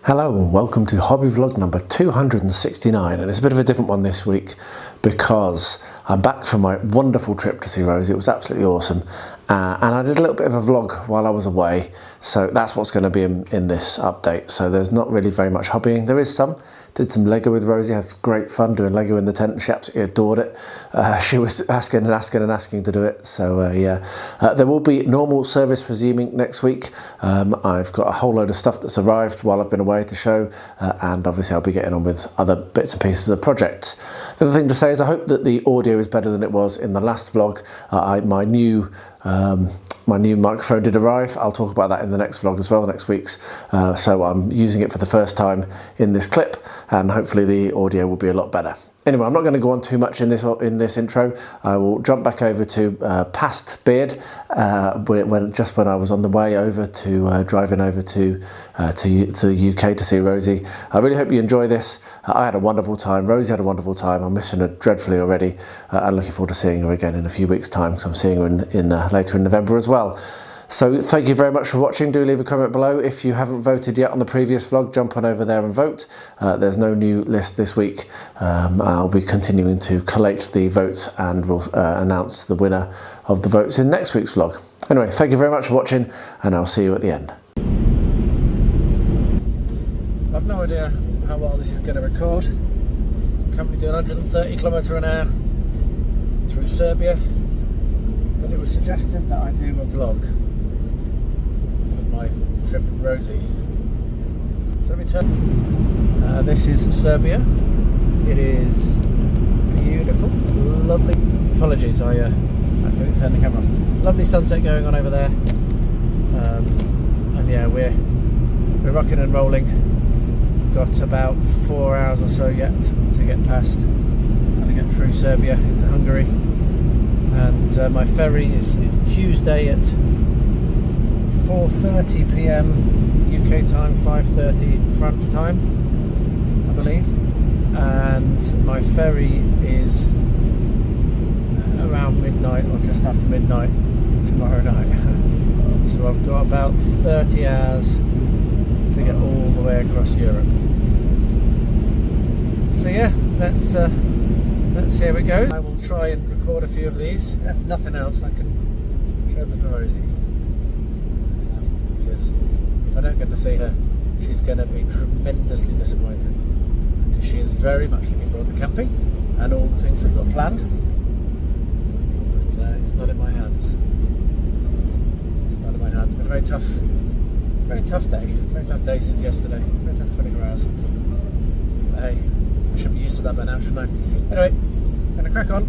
Hello and welcome to hobby vlog number 269, and it's a bit of a different one this week because I'm back from my wonderful trip to see Rosie. It was absolutely awesome, and I did a little bit of a vlog while I was away, so that's what's going to be in this update. So there's not really very much hobbying. There is some. Did some Lego with Rosie, had great fun doing Lego in the tent. She absolutely adored it. She was asking to do it. So yeah, there will be normal service resuming next week. I've got a whole load of stuff that's arrived while I've been away to show, and obviously I'll be getting on with other bits and pieces of projects. The other thing to say is I hope that the audio is better than it was in the last vlog. My new microphone did arrive. I'll talk about that in the next vlog as well, next week's. So I'm using it for the first time in this clip, and hopefully the audio will be a lot better. Anyway, I'm not going to go on too much in this intro. I will jump back over to past Beard, when I was on the way over to driving over to the UK to see Rosie. I really hope you enjoy this. I had a wonderful time. Rosie had a wonderful time. I'm missing her dreadfully already, and looking forward to seeing her again in a few weeks' time, because I'm seeing her later in November as well. So thank you very much for watching. Do leave a comment below. If you haven't voted yet on the previous vlog, jump on over there and vote. There's no new list this week. I'll be continuing to collate the votes, and we'll announce the winner of the votes in next week's vlog. Anyway, thank you very much for watching, and I'll see you at the end. I've no idea how well this is going to record. Currently doing 130 km/h through Serbia, but it was suggested that I do a vlog my trip with Rosie. So let me turn. This is Serbia. It is beautiful, lovely. Apologies, I accidentally turned the camera off. Lovely sunset going on over there, and yeah, we're rocking and rolling. Got about 4 hours or so yet to get past, to get through Serbia into Hungary, and my ferry is Tuesday at 4:30 p.m. UK time, 5:30 France time, I believe, and my ferry is around midnight or just after midnight tomorrow night. So I've got about 30 hours to get all the way across Europe. So yeah, let's see how it goes. I will try and record a few of these. If nothing else, I can show them to Rosie. Because if I don't get to see her, she's going to be tremendously disappointed, because she is very much looking forward to camping and all the things we've got planned, but it's not in my hands. It's not in my hands. It's been a very tough day since yesterday. Very tough 24 hours. But hey, I should be used to that by now, shouldn't I? Anyway, I'm going to crack on,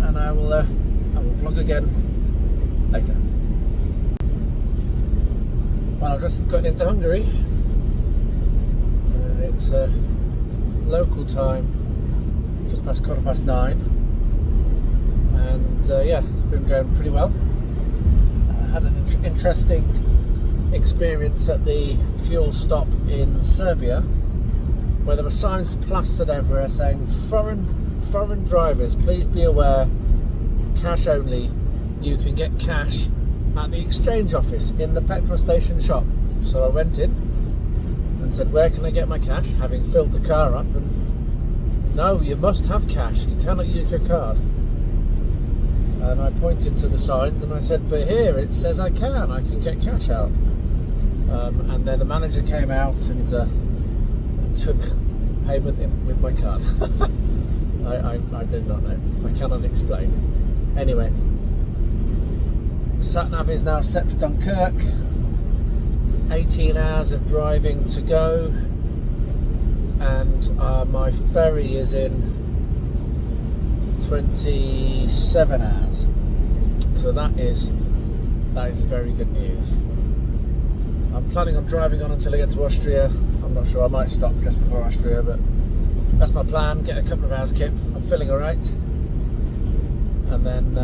and I will vlog again later. Well, I've just gotten into Hungary. It's local time, just past 9:15, and yeah, it's been going pretty well. I had an interesting experience at the fuel stop in Serbia, where there were signs plastered everywhere saying foreign drivers, please be aware, cash only. You can get cash at the exchange office in the petrol station shop. So I went in and said, where can I get my cash, having filled the car up, and no, you must have cash, you cannot use your card. And I pointed to the signs and I said, but here it says I can get cash out. And then the manager came out and took payment with my card. I do not know, I cannot explain. Anyway, sat-nav is now set for Dunkirk. 18 hours of driving to go, and my ferry is in 27 hours. So that is very good news. I'm planning on driving on until I get to Austria. I'm not sure, I might stop just before Austria, but that's my plan. Get a couple of hours kip. I'm feeling alright, and then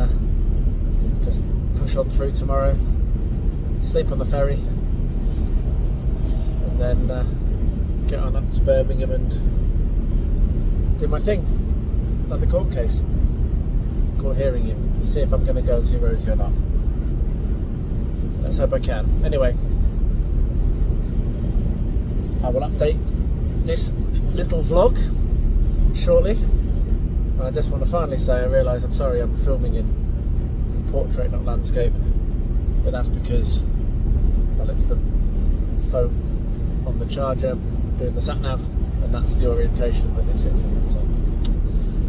just push on through tomorrow, sleep on the ferry, and then get on up to Birmingham and do my thing. Another court case. Court hearing you. See if I'm going to go and see Rosie or not. Let's hope I can. Anyway, I will update this little vlog shortly. I just want to finally say I realise I'm sorry I'm filming in portrait, not landscape, but that's because, well, it's the phone on the charger doing the sat nav, and that's the orientation that it sits in. So,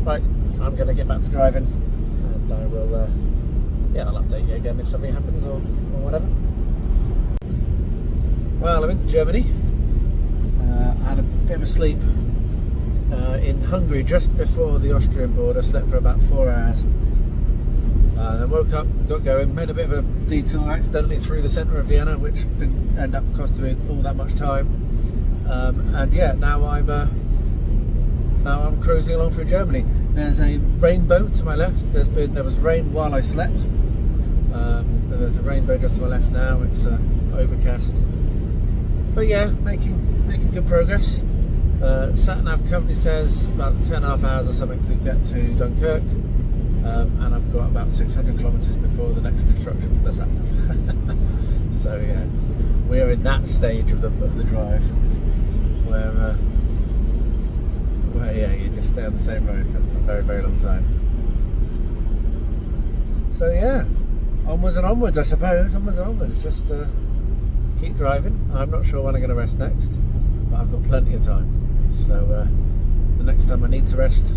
right, I'm going to get back to driving, and I will, yeah, I'll update you again if something happens or whatever. Well, I'm into Germany. I had a bit of a sleep in Hungary just before the Austrian border. Slept for about 4 hours. Then woke up, got going, made a bit of a detour accidentally through the centre of Vienna, which didn't end up costing me all that much time. And yeah, now I'm cruising along through Germany. There's a rainbow to my left. There was rain while I slept. And there's a rainbow just to my left now. It's overcast. But yeah, making good progress. Sat nav company says about 10.5 hours or something to get to Dunkirk, and I've got about 600 kilometres before the next instruction for the sat nav. So yeah, we are in that stage of the drive where yeah, you just stay on the same road for a very, very long time. So yeah, onwards and onwards, I suppose. Onwards and onwards. Just keep driving. I'm not sure when I'm going to rest next, but I've got plenty of time. So the next time I need to rest,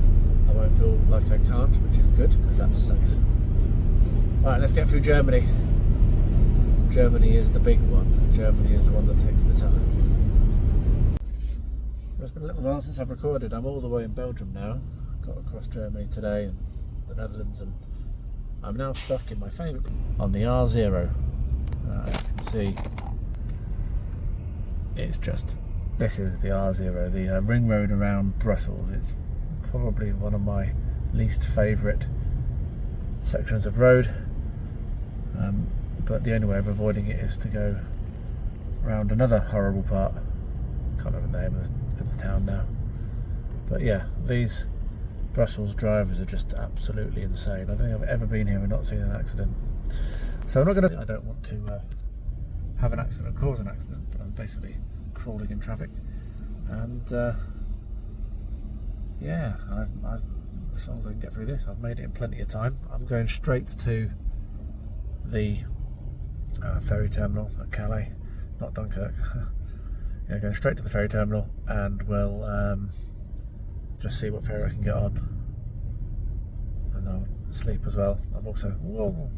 I won't feel like I can't, which is good because that's safe. Right, let's get through Germany. Germany is the big one. Germany is the one that takes the time. It's been a little while since I've recorded. I'm all the way in Belgium now. Got across Germany today and the Netherlands, and I'm now stuck in my favourite on the R0. As you can see, it's just, this is the R0, the ring road around Brussels. It's probably one of my least favourite sections of road, but the only way of avoiding it is to go around another horrible part. Can't remember the name of the town now, but yeah, these Brussels drivers are just absolutely insane. I don't think I've ever been here and not seen an accident. So I don't want to have an accident or cause an accident, but I'm basically crawling in traffic, and yeah, I've as long as I can get through this, I've made it in plenty of time. I'm going straight to the ferry terminal at Calais, not Dunkirk. Yeah, going straight to the ferry terminal, and we'll just see what ferry I can get on, and I'll sleep as well. I've also, whoa,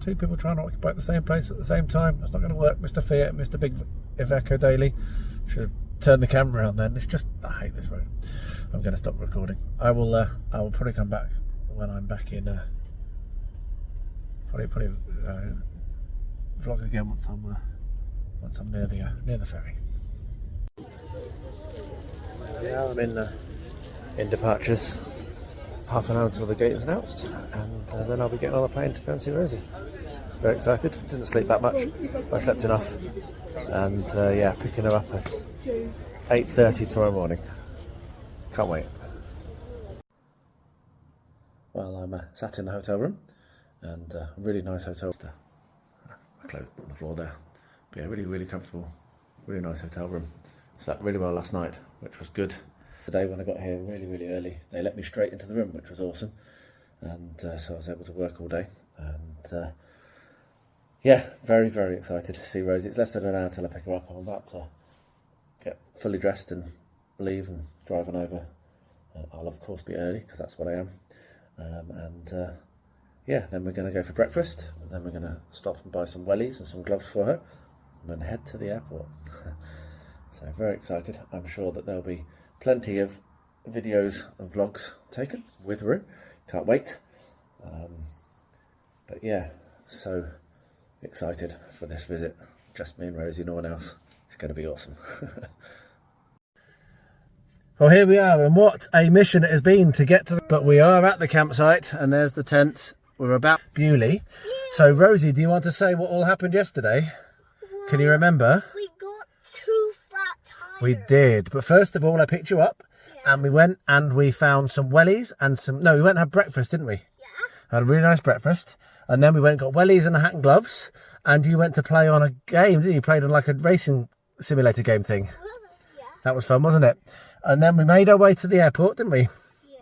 2 people trying to occupy the same place at the same time. That's not going to work, Mr. Fiat, Mr. Big Iveco Daily. Should have turned the camera around then. It's just, I hate this road. I'm going to stop recording. I will probably come back when I'm back in. Probably vlog again once I'm near the ferry. Yeah, I'm in departures. Half an hour until the gate is announced, and then I'll be getting on the plane to go and see Rosie. Very excited. Didn't sleep that much, but I slept enough, and yeah, picking her up at 8:30 tomorrow morning. Can't wait. Well, I'm sat in the hotel room, and a really nice hotel. I closed on the floor there, but yeah, really, really comfortable, really nice hotel room. Slept really well last night, which was good. Today when I got here really, really early, they let me straight into the room, which was awesome, and so I was able to work all day, and yeah, very, very excited to see Rosie. It's less than an hour till I pick her up. I'm about to get fully dressed and leave and drive on over. I'll of course be early because that's what I am, and yeah, then we're going to go for breakfast, and then we're going to stop and buy some wellies and some gloves for her, and then head to the airport. So very excited. I'm sure that there'll be plenty of videos and vlogs taken with Roo. Can't wait. But yeah, so excited for this visit. Just me and Rosie, no one else. It's going to be awesome. Well, here we are, and what a mission it has been to get to but we are at the campsite, and there's the tent. We're about Beaulieu. So Rosie, do you want to say what all happened yesterday? Well, can you remember? We got 2 flat We did. But first of all, I picked you up and we went and we found some wellies and some... No, we went and had breakfast, didn't we? Yeah. Had a really nice breakfast. And then we went and got wellies and a hat and gloves. And you went to play on a game, didn't you? You played on like a racing simulator game thing. Yeah. That was fun, wasn't it? And then we made our way to the airport, didn't we? Yeah.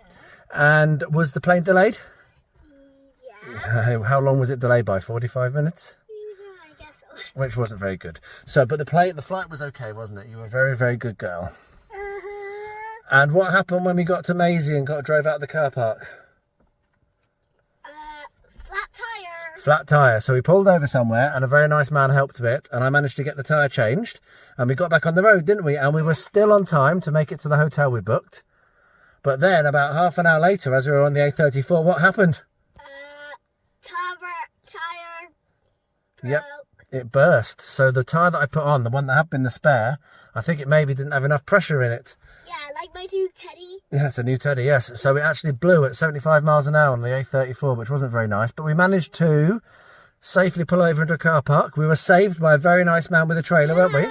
And was the plane delayed? Yeah. How long was it delayed by? 45 minutes? Yeah, I guess so. Which wasn't very good. So, but the flight was okay, wasn't it? You were a very, very good girl. And what happened when we got to Maisie and drove out of the car park? Flat tyre. Flat tyre. So we pulled over somewhere and a very nice man helped a bit and I managed to get the tyre changed and we got back on the road, didn't we? And we were still on time to make it to the hotel we booked. But then about half an hour later, as we were on the A34, what happened? Tyre broke. Yep, it burst. So the tyre that I put on, the one that had been the spare, I think it maybe didn't have enough pressure in it. Yeah, like my new Teddy. Yeah, it's a new Teddy, yes. So it actually blew at 75 miles an hour on the A34, which wasn't very nice. But we managed to safely pull over into a car park. We were saved by a very nice man with a trailer, weren't we?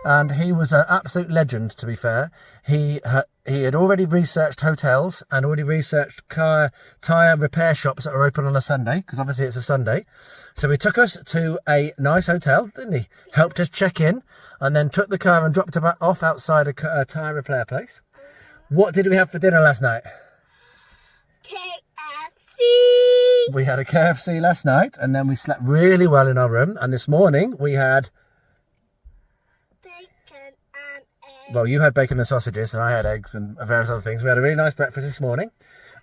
And he was an absolute legend, to be fair. He had already researched hotels and already researched tyre repair shops that are open on a Sunday, because obviously it's a Sunday. So he took us to a nice hotel, didn't he? Helped us check in and then took the car and dropped it off outside a tyre repair place. What did we have for dinner last night? KFC. We had a KFC last night and then we slept really well in our room. And this morning we had... bacon and eggs. Well, you had bacon and sausages and I had eggs and various other things. We had a really nice breakfast this morning.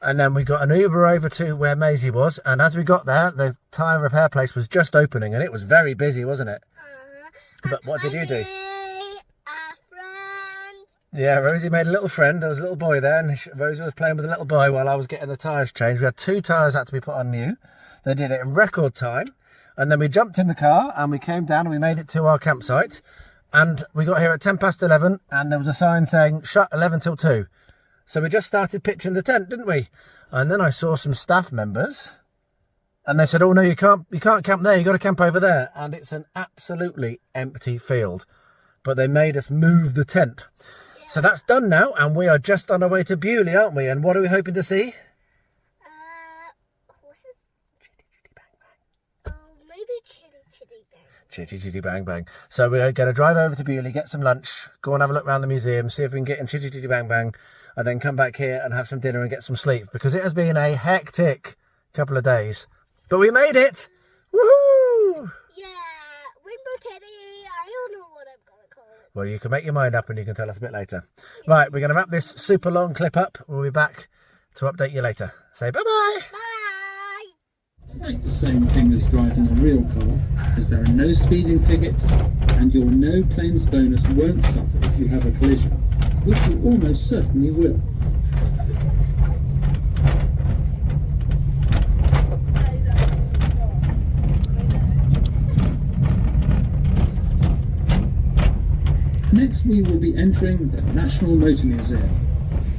And then we got an Uber over to where Maisie was. And as we got there, the tyre repair place was just opening. And it was very busy, wasn't it? But what did you do? A friend. Yeah, Rosie made a little friend. There was a little boy there. And Rosie was playing with a little boy while I was getting the tyres changed. We had 2 tyres had to be put on new. They did it in record time. And then we jumped in the car and we came down and we made it to our campsite. And we got here at 11:10 and there was a sign saying shut 11 till 2. So we just started pitching the tent, didn't we? And then I saw some staff members and they said, oh no, you can't camp there. You got to camp over there. And it's an absolutely empty field, but they made us move the tent. Yeah. So that's done now. And we are just on our way to Beaulieu, aren't we? And what are we hoping to see? Horses? Chitty chitty bang bang. Oh, maybe chitty chitty bang. Chitty chitty bang bang. So we're going to drive over to Beaulieu, get some lunch, go and have a look around the museum, see if we can get in chitty chitty bang bang, and then come back here and have some dinner and get some sleep, because it has been a hectic couple of days. But we made it! Woohoo! Yeah, Rainbow Teddy, I don't know what I'm going to call it. Well, you can make your mind up and you can tell us a bit later. Right, we're going to wrap this super long clip up. We'll be back to update you later. Say bye-bye! Bye! Like the same thing as driving a real car, as there are no speeding tickets and your no claims bonus won't suffer if you have a collision, which you almost certainly will. Next we will be entering the National Motor Museum.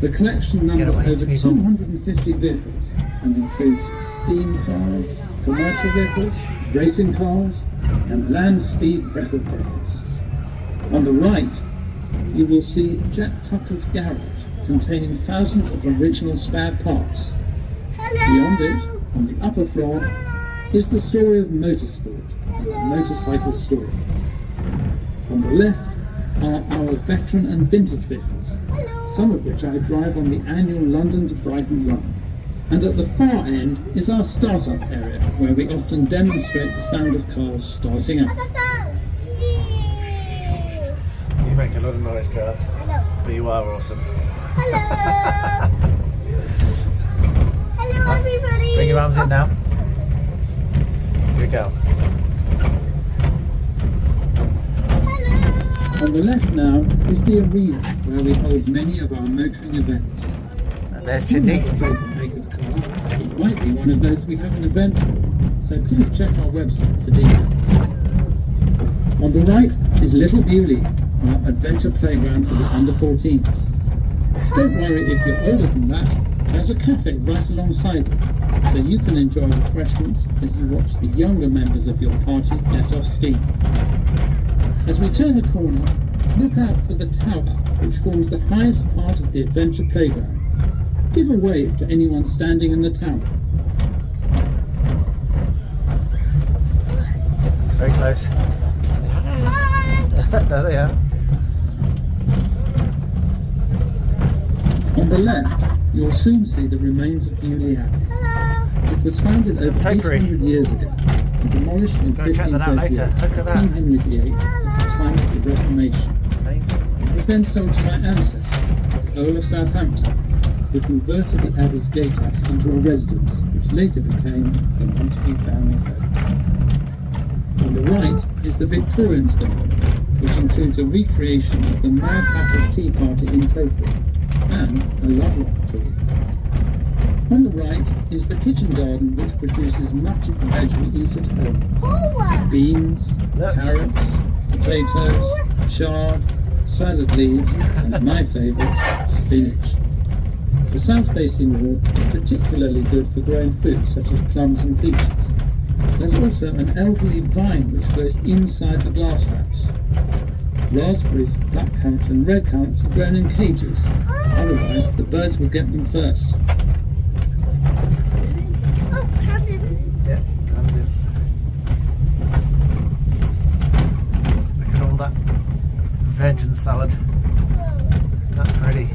The collection numbers over 250 vehicles and includes steam cars, commercial vehicles, racing cars and land speed record breakers. On the right you will see Jack Tucker's garage containing thousands of original spare parts. Beyond it, on the upper floor, is the story of motorsport and the motorcycle story. On the left are our veteran and vintage vehicles, some of which I drive on the annual London to Brighton run. And at the far end is our startup area, where we often demonstrate the sound of cars starting up. You make a lot of noise, Gareth. Hello. But you are awesome. Hello. Hello, everybody. Bring your arms in now. Here we go. On the left now is the arena, where we hold many of our motoring events. And there's Chitty. It might be one of those we have an event for, so please check our website for details. On the right is Little Beaulieu, our adventure playground for the under-14s. Don't worry if you're older than that, there's a cafe right alongside it, so you can enjoy refreshments as you watch the younger members of your party let off steam. As we turn the corner, Look out for the tower, which forms the highest part of the adventure playground. Give a wave to anyone standing in the tower. It's very close. There they are. On the left, you'll soon see the remains of Beaulieu. It was founded over 800 years ago and demolished in 1538 by King Henry VIII at the time of the Reformation. It was then sold to my ancestor, the Earl of Southampton, who converted the Abbey's gatehouse into a residence, which later became the Montague family home. On the right is the Victorian style, which includes a recreation of the Mad Hatter's Tea Party in Tokyo and a lovelock tree. On the right is the kitchen garden, which produces much of the veg we eat at home. Beans, carrots, potatoes, chard, salad leaves, and my favourite, spinach. The south-facing wall is particularly good for growing fruit such as plums and peaches. There's also an elderly vine which grows inside the glasshouse. Raspberries, blackcurrants and red currants are grown in cages, otherwise the birds will get them first. Yeah, look at all that veg and salad. Not pretty.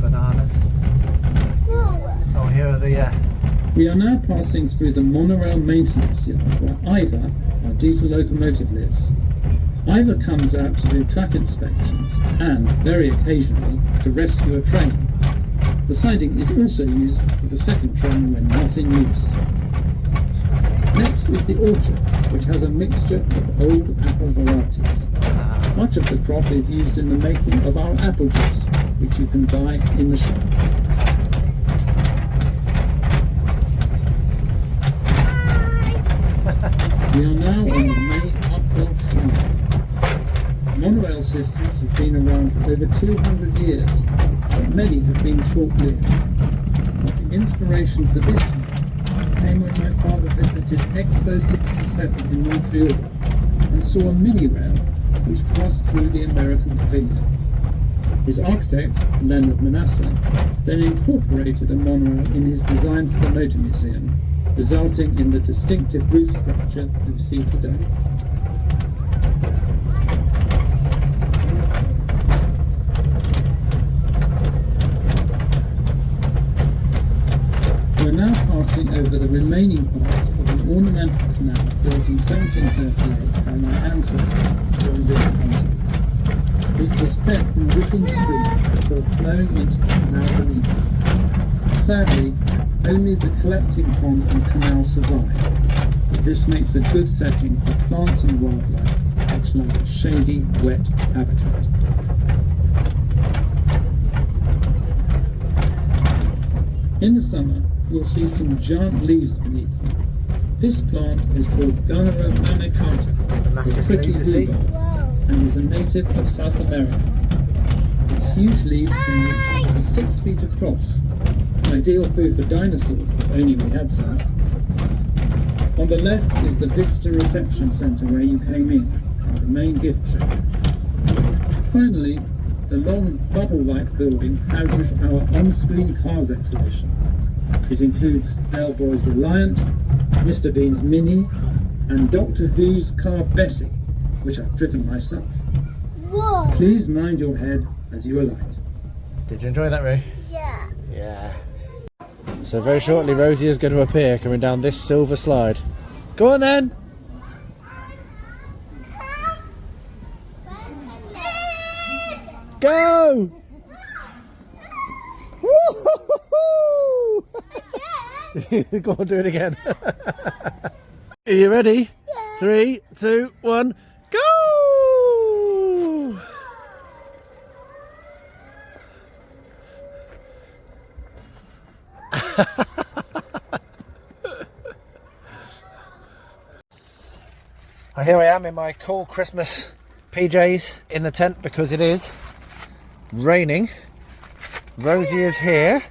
Bananas. Oh, here are the We are now passing through the Monorail maintenance yard where Ivor, our diesel locomotive, lives. Ivor comes out to do track inspections and, very occasionally, to rescue a train. The siding is also used for the second train when not in use. Next is the orchard, which has a mixture of old apple varieties. Much of the crop is used in the making of our apple juice, which you can buy in the shop. We are now on the main uphill climb. Monorail systems have been around for over 200 years, but many have been short-lived. The inspiration for this one came when my father visited Expo 67 in Montreal and saw a mini-rail which passed through the American Pavilion. His architect, Leonard Manasseh, then incorporated a monorail in his design for the Motor Museum, resulting in the distinctive roof structure you see today. We are now passing over the remaining parts of an ornamental canal built in 1738 by my ancestors during this country. It was fed from Wickham Street before flowing into the canal beneath. Sadly, only the collecting pond and canal survive, but this makes a good setting for plants and wildlife which like a shady, wet habitat. In the summer, you'll see some giant leaves beneath them. This plant is called Gunera manicata, massive or prickly leaf, is he? rhubarb, and is a native of South America. Its huge leaves can reach up to 6 feet across. Ideal food for dinosaurs, if only we had some. On the left is the Vista Reception Centre where you came in, and the main gift shop. Finally, the long bubble-like building houses our on-screen cars exhibition. It includes Del Boy's Reliant, Mr. Bean's Mini, and Doctor Who's car Bessie, which I've driven myself. Whoa! Please mind your head as you alight. Did you enjoy that, Ray? Yeah. Yeah. So very shortly Rosie is going to appear coming down this silver slide. Go on then! Go! Woo-hoo-hoo-hoo! Go on, do it again. Are you ready? Yeah. 3, 2, 1, go! Here I am in my cool Christmas PJs in the tent because it is raining. Rosie is here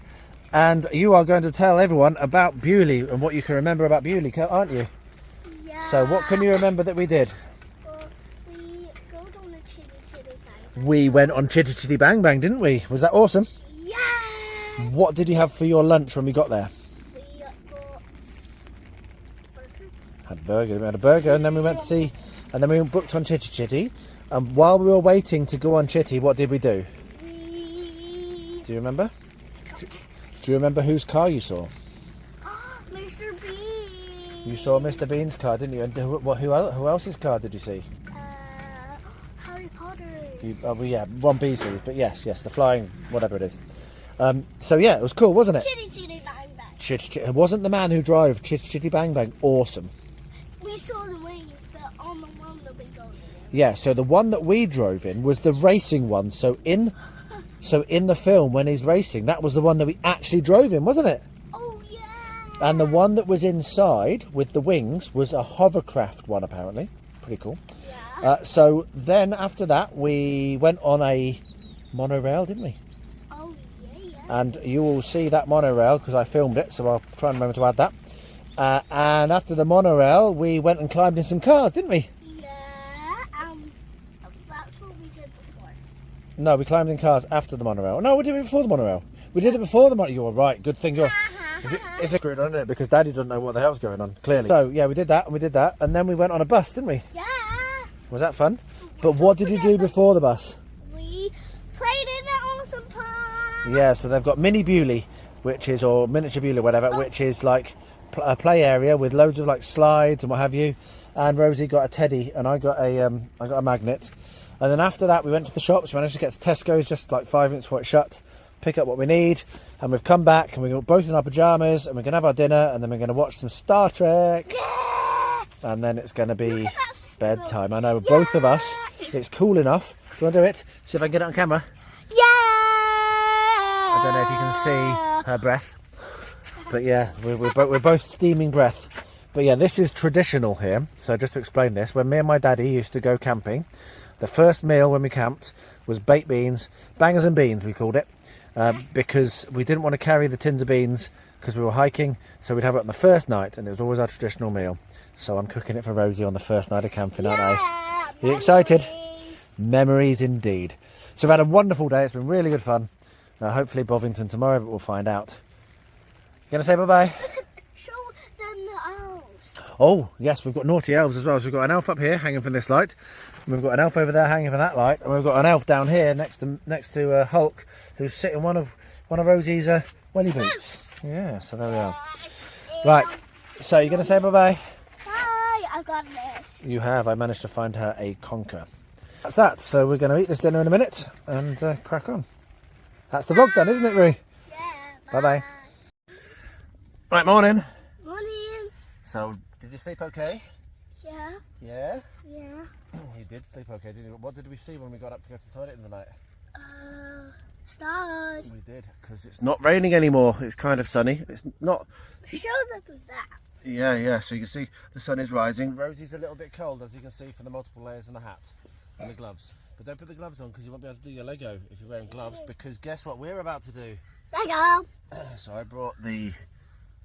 and you are going to tell everyone about Beaulieu and what you can remember about Beaulieu, aren't you? Yeah. So what can you remember that we did? Well, Chitty Chitty Bang. We went on Chitty Chitty Bang Bang, didn't we? Was that awesome? Yeah. What did you have for your lunch when we got there? We got burger. Had a burger. We had a burger, and then we went to see, and then we booked on Chitty Chitty. And while we were waiting to go on Chitty, what did we do? We... Do you remember? Do you remember whose car you saw? Mr. Bean. You saw Mr. Bean's car, didn't you? And who else's car did you see? Harry Potter. Well, yeah, Ron Beasley's, but yes, the flying, whatever it is. So yeah, it was cool, wasn't it? Chitty Chitty Bang Bang. It wasn't the man who drove Chitty Chitty Bang Bang. Awesome. We saw the wings, but on the one that we got in. Yeah, so the one that we drove in was the racing one. So in the film when he's racing, that was the one that we actually drove in, wasn't it? Oh yeah. And the one that was inside with the wings was a hovercraft one, apparently. Pretty cool. Yeah. So then after that, we went on a monorail, didn't we? Oh yeah. And you will see that monorail because I filmed it, so I'll try and remember to add that. And after the monorail, we went and climbed in some cars, didn't we? Yeah. That's what we did before. No, we climbed in cars after the monorail. No, we did it before the monorail. We did it before the monorail. You're right. Good thing you're... It's a screwed on, isn't it? Because Daddy doesn't know what the hell's going on, clearly. So, yeah, we did that, and then we went on a bus, didn't we? Yeah. Was that fun? But what did you do before the bus? We played in the awesome park. Yeah, so they've got mini Beaulieu, or miniature Beaulieu, whatever, which is like a play area with loads of like slides and what have you. And Rosie got a teddy, and I got a magnet. And then after that, we went to the shops. We managed to get to Tesco's just like 5 minutes before it shut, pick up what we need, and we've come back, and we're both in our pyjamas, and we're gonna have our dinner, and then we're gonna watch some Star Trek. Yeah. And then it's gonna be Look at that bedtime. I know, both of us. It's cool enough. Do you want to do it? See if I can get it on camera. Yeah. I don't know if you can see her breath, but yeah, we're both steaming breath. But yeah, this is traditional here. So just to explain this, when me and my daddy used to go camping, the first meal when we camped was baked beans, bangers and beans we called it, because we didn't want to carry the tins of beans because we were hiking, so we'd have it on the first night, and it was always our traditional meal. So I'm cooking it for Rosie on the first night of camping, aren't I? Are you excited? Memories indeed. So we've had a wonderful day. It's been really good fun. Hopefully Bovington tomorrow, but we'll find out. You gonna say bye-bye? Show them the elves. Oh, yes, we've got naughty elves as well. So we've got an elf up here hanging from this light. And we've got an elf over there hanging from that light. And we've got an elf down here next to Hulk, who's sitting one of Rosie's welly boots. Yeah, so there we are. Right, so you're gonna say bye-bye? Bye. I've got this. You have. I managed to find her a conker. That's that. So we're going to eat this dinner in a minute and crack on. That's the vlog done, isn't it, Roo? Yeah. Bye-bye. Right, morning. Morning. So, did you sleep okay? Yeah. Yeah? Yeah. You did sleep okay, didn't you? What did we see when we got up to go to the toilet in the night? Stars. We did, because it's not raining anymore. It's kind of sunny. It's not... Show them that. Yeah, so you can see the sun is rising. Rosie's a little bit cold, as you can see from the multiple layers in the hat and the gloves. But don't put the gloves on because you won't be able to do your Lego if you're wearing gloves, because guess what we're about to do? Lego. So I brought the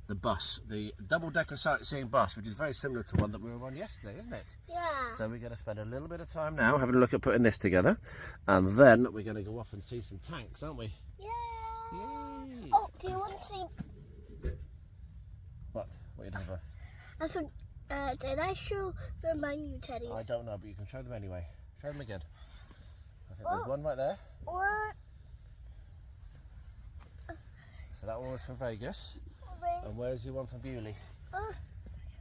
bus, the double-decker sightseeing bus, which is very similar to one that we were on yesterday, isn't it? Yeah. So we're going to spend a little bit of time now having a look at putting this together, and then we're going to go off and see some tanks, aren't we? Yeah. Yay. Oh, do you want to see? What are you doing for? I think, did I show them my new teddies? I don't know, but you can show them anyway. Show them again. I think there's one right there. Or So that one was from Vegas. wait, And where's your one from Beaulieu?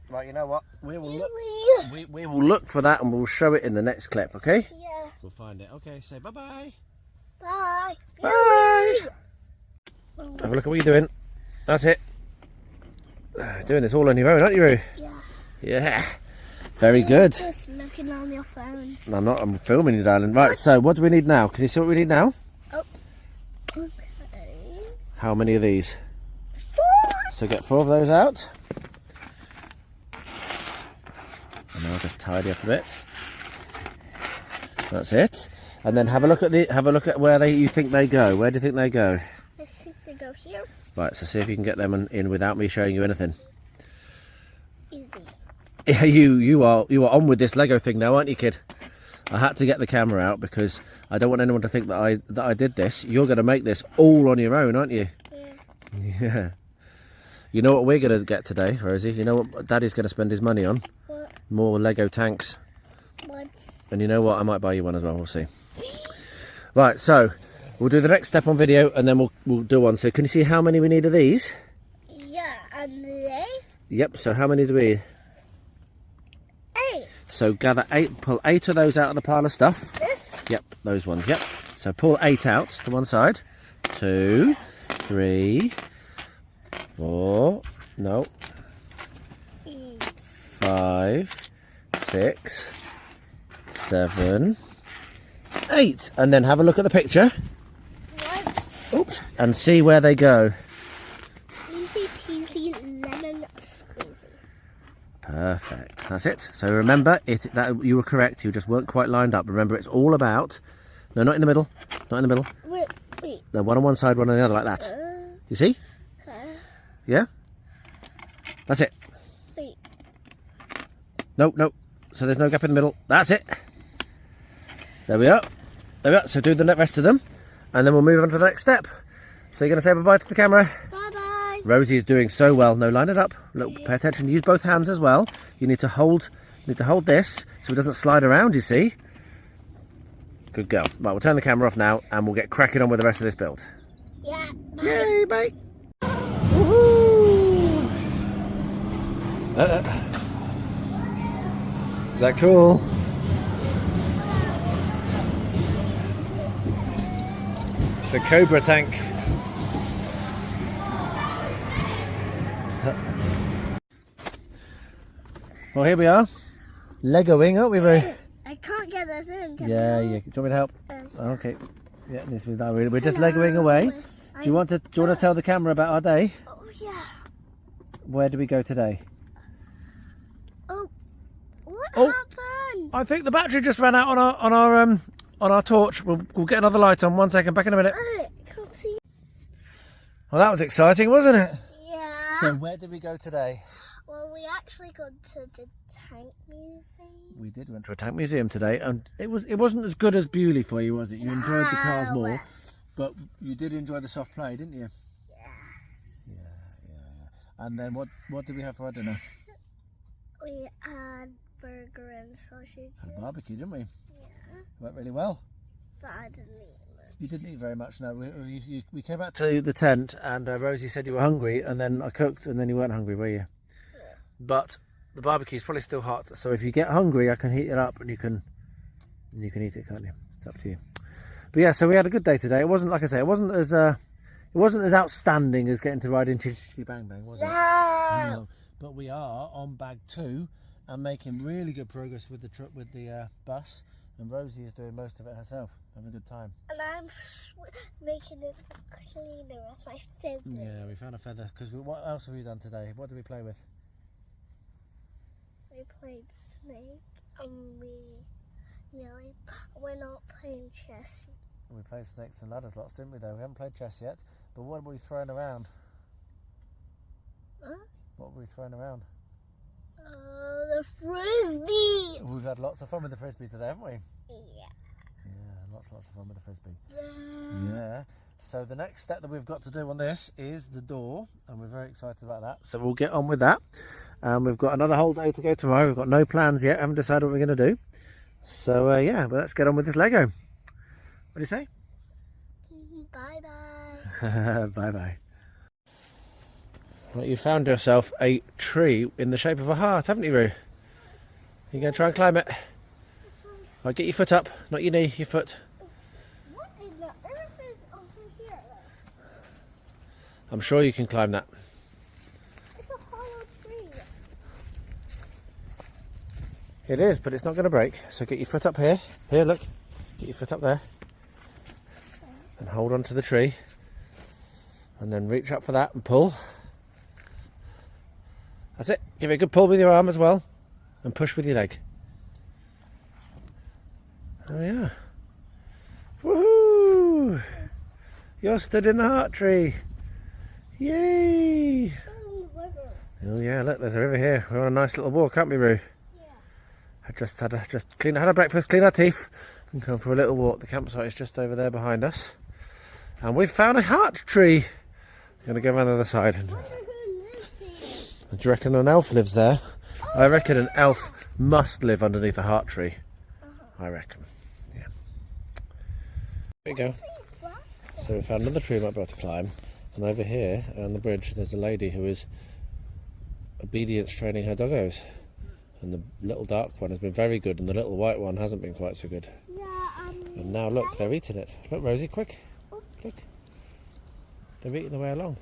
Right, you know what? We will look. really? We will look for that, and we'll show it in the next clip. Okay? Yeah. We'll find it. Okay. Say bye-bye. Bye. Bye. Have a look at what you're doing. That's it. Doing this all on your own, aren't you, Roo? Yeah. Yeah. Very good. Just looking on your phone. I'm not. I'm filming you, darling. Right. So, what do we need now? Can you see what we need now? Oh. Okay. How many of these? 4. So get 4 of those out. And now just tidy up a bit. That's it. And then have a look at where you think they go. Where do you think they go? I think they go here. Right, so see if you can get them in without me showing you anything. Easy. Yeah, you are on with this Lego thing now, aren't you, kid? I had to get the camera out because I don't want anyone to think that I did this. You're going to make this all on your own, aren't you? Yeah. Yeah. You know what we're going to get today, Rosie? You know what Daddy's going to spend his money on? What? More Lego tanks. What? And you know what? I might buy you one as well. We'll see. Right, so we'll do the next step on video and then we'll do one. So can you see how many we need of these? Yeah, and they? Yep, so how many do we need? 8. So gather 8, pull 8 of those out of the pile of stuff. This? Yep, those ones, yep. So pull 8 out to one side. 2, 3, 4, no. 5, 6, 7, 8. And then have a look at the picture. What? Oops. And see where they go. Easy peasy lemon squeezy. Perfect. That's it. So remember, that you were correct. You just weren't quite lined up. Remember, it's all about... No, not in the middle. Not in the middle. Wait. No, one on one side, one on the other, like that. You see? Yeah? That's it. Wait. No. So there's no gap in the middle. That's it. There we are. There we are. So do the rest of them, and then we'll move on to the next step. So you're going to say bye-bye to the camera? Bye-bye. Rosie is doing so well. No, line it up. Look, pay attention. Use both hands as well. You need to hold this so it doesn't slide around, you see? Good girl. Right, we'll turn the camera off now, and we'll get cracking on with the rest of this build. Yeah. Yay, bye. Woohoo! Is that cool? It's a Cobra tank. Well, here we are. Legoing, aren't we, Roo? I can't get this in. Can Yeah. Do you want me to help? Okay. Yeah, we're just Legoing away. Do you want to tell the camera about our day? Oh, yeah. Where do we go today? Oh, what Oh. happened? I think the battery just ran out on our torch. We'll get another light on. 1 second. Back in a minute. I can't see. Well, that was exciting, wasn't it? Yeah. So where did we go today? Well, we actually got to the tank museum. We did went to a tank museum today, and it wasn't as good as Beaulieu for you, was it? You enjoyed the cars more, but you did enjoy the soft play, didn't you? Yes. Yeah. And then what did we have for our dinner? We had burger and sausage. Had a barbecue, didn't we? Yeah. Went really well. But I didn't eat much. You didn't eat very much, no. We came back to the tent, and Rosie said you were hungry, and then I cooked, and then you weren't hungry, were you? Yeah. But the barbecue's probably still hot, so if you get hungry, I can heat it up, and you can eat it, can't you? It's up to you. But yeah, so we had a good day today. It wasn't, like I say, it wasn't as outstanding as getting to ride in Chitty Bang Bang, was it? No. But we are on bag 2 and making really good progress with the bus. And Rosie is doing most of it herself, having a good time. And I'm making it cleaner off my feather. Yeah, we found a feather. Because what else have we done today? What did we play with? We played Snake, and we're not playing chess. We played Snakes and Ladders lots, didn't we, though? We haven't played chess yet. But what were we throwing around? Huh? What were we throwing around? The frisbee! We've had lots of fun with the frisbee today, haven't we? Yeah. Yeah, lots of fun with the frisbee. Yeah. So the next step that we've got to do on this is the door, and we're very excited about that. So we'll get on with that. We've got another whole day to go tomorrow. We've got no plans yet. Haven't decided what we're going to do. So yeah, but let's get on with this Lego. What do you say? Bye-bye. Bye-bye. Well, you found yourself a tree in the shape of a heart, haven't you, Roo? You going to try and climb it? Right, get your foot up, not your knee, your foot. What is the earth is over here? I'm sure you can climb that. It's a hollow tree. It is, but it's not going to break. So get your foot up here. Here, look. Get your foot up there. And hold on to the tree. And then reach up for that and pull. That's it. Give it a good pull with your arm as well. And push with your leg. Oh yeah. Woohoo! You're stood in the heart tree. Yay! Oh yeah, look, there's a river here. We're on a nice little walk, aren't we, Roo? Yeah. I just had a breakfast, clean our teeth, and come for a little walk. The campsite is just over there behind us, and we've found a heart tree. I'm gonna go around the other side. And, Who lives here? do you reckon an elf lives there? I reckon an elf must live underneath a heart tree. I reckon. Yeah. There we go. So we found another tree we might be able to climb, and over here on the bridge there's a lady who is obedience training her doggos, and the little dark one has been very good and the little white one hasn't been quite so good. Yeah, And now look, they're eating it. Look, Rosie, quick, look, they're eating their way along.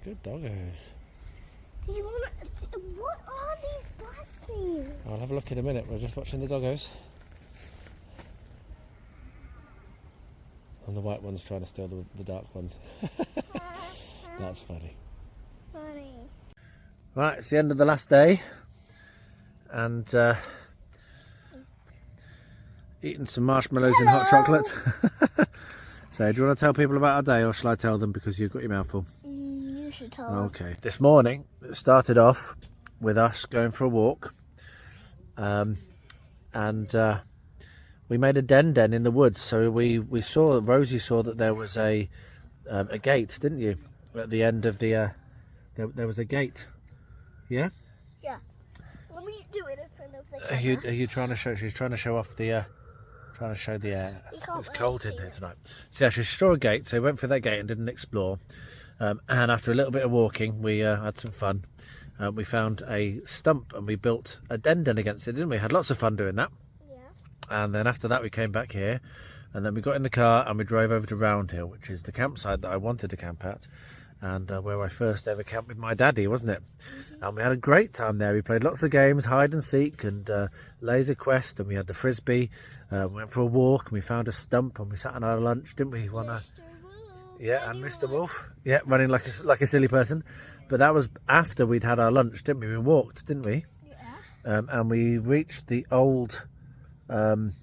Good doggos. Do you want to, what are these black things? I'll have a look in a minute. We're just watching the doggos. And the white one's trying to steal the dark ones. That's funny. Funny. Right, it's the end of the last day. And eating some marshmallows in hot chocolate. So, do you want to tell people about our day, or shall I tell them because you've got your mouth full? You should tell them. Okay. This morning, it started off with us going for a walk. And we made a den in the woods. So Rosie saw that there was a gate, didn't you? At the end of the, there was a gate. Yeah? Yeah. Let me do it in front of the camera. Are you trying to show, she's trying to show off the, trying to show the air. can't It's really cold in see here it. tonight. So yeah, she saw a gate, so we went through that gate and didn't explore. And after a little bit of walking, we had some fun. We found a stump and we built a den against it, didn't we? Had lots of fun doing that. Yeah. And then after that we came back here, and then we got in the car and we drove over to Round Hill, which is the campsite that I wanted to camp at, and where I first ever camped with my daddy, wasn't it? And we had a great time there. We played lots of games, hide and seek and laser quest, and we had the frisbee. We went for a walk and we found a stump and we sat on our lunch, didn't we? Yeah, and Mr. Wolf. Yeah, running like a silly person. But that was after we'd had our lunch, didn't we? We walked, didn't we? Yeah. And we reached the old World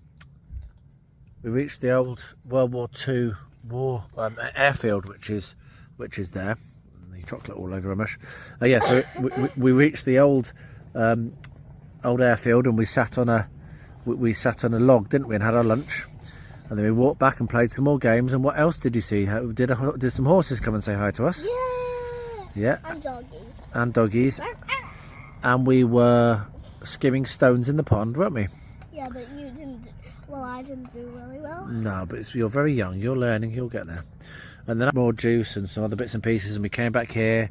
War II airfield, which is there. The chocolate all over our mush. Yeah, so we reached the old airfield, and we sat on a log, didn't we, and had our lunch. And then we walked back and played some more games. And what else did you see? Did some horses come and say hi to us? Yeah. Yeah. And doggies. And we were skimming stones in the pond, weren't we? Yeah, but you didn't. Well, I didn't do really well. No, but you're very young. You're learning. You'll get there. And then more juice and some other bits and pieces. And we came back here,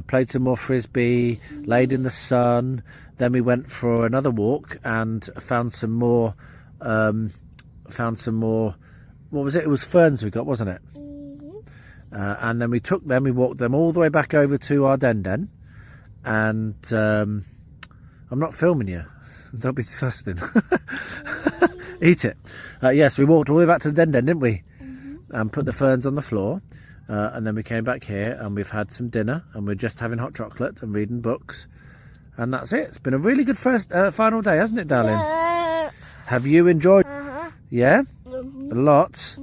played some more frisbee, laid in the sun. Then we went for another walk and found some more. What was it? It was ferns we got, wasn't it? And then we walked them all the way back over to our den. And I'm not filming you. Don't be disgusting. Eat it. Yes, we walked all the way back to the den, didn't we? And put the ferns on the floor. And then we came back here and we've had some dinner and we're just having hot chocolate and reading books. And that's it. It's been a really good final day, hasn't it, darling? Have you enjoyed? Yeah? Lots.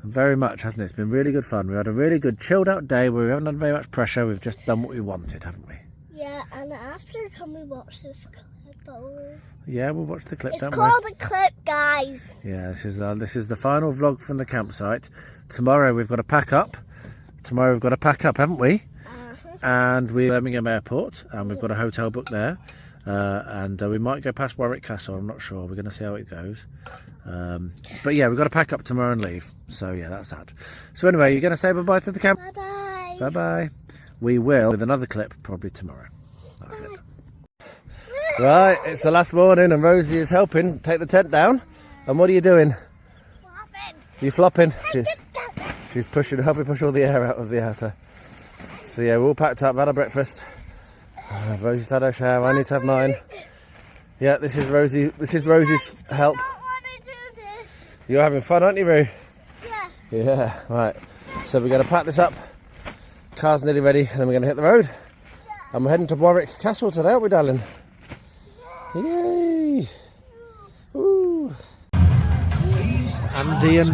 Very much, hasn't it? It's been really good fun. We had a really good chilled out day where we haven't had very much pressure. We've just done what we wanted, haven't we? Yeah, and after, can we watch this clip over? Yeah, we'll watch the clip, It's don't we? called a clip, guys. Yeah, this is the final vlog from the campsite. Tomorrow we've got to pack up. Haven't we? And we're at Birmingham Airport, and we've got a hotel booked there. And we might go past Warwick Castle. I'm not sure. We're going to see how it goes. But yeah, we've got to pack up tomorrow and leave. So yeah, that's that. So anyway, you're going to say bye-bye to the camp? Bye-bye. Bye-bye. We will with another clip probably tomorrow. That's it. Right, it's the last morning and Rosie is helping take the tent down. And what are you doing? You're flopping? She's helping push all the air out of the outer. So yeah, we're all packed up, had our breakfast. Rosie's had her shower, I need to have mine. Yeah, this is Rosie's help. I don't want to do this. You're having fun, aren't you, Roo? Yeah. Yeah, right. So we're going to pack this up. Car's nearly ready, and then we're going to hit the road. And we're heading to Warwick Castle today, aren't we, darling? Yay! Woo! Andean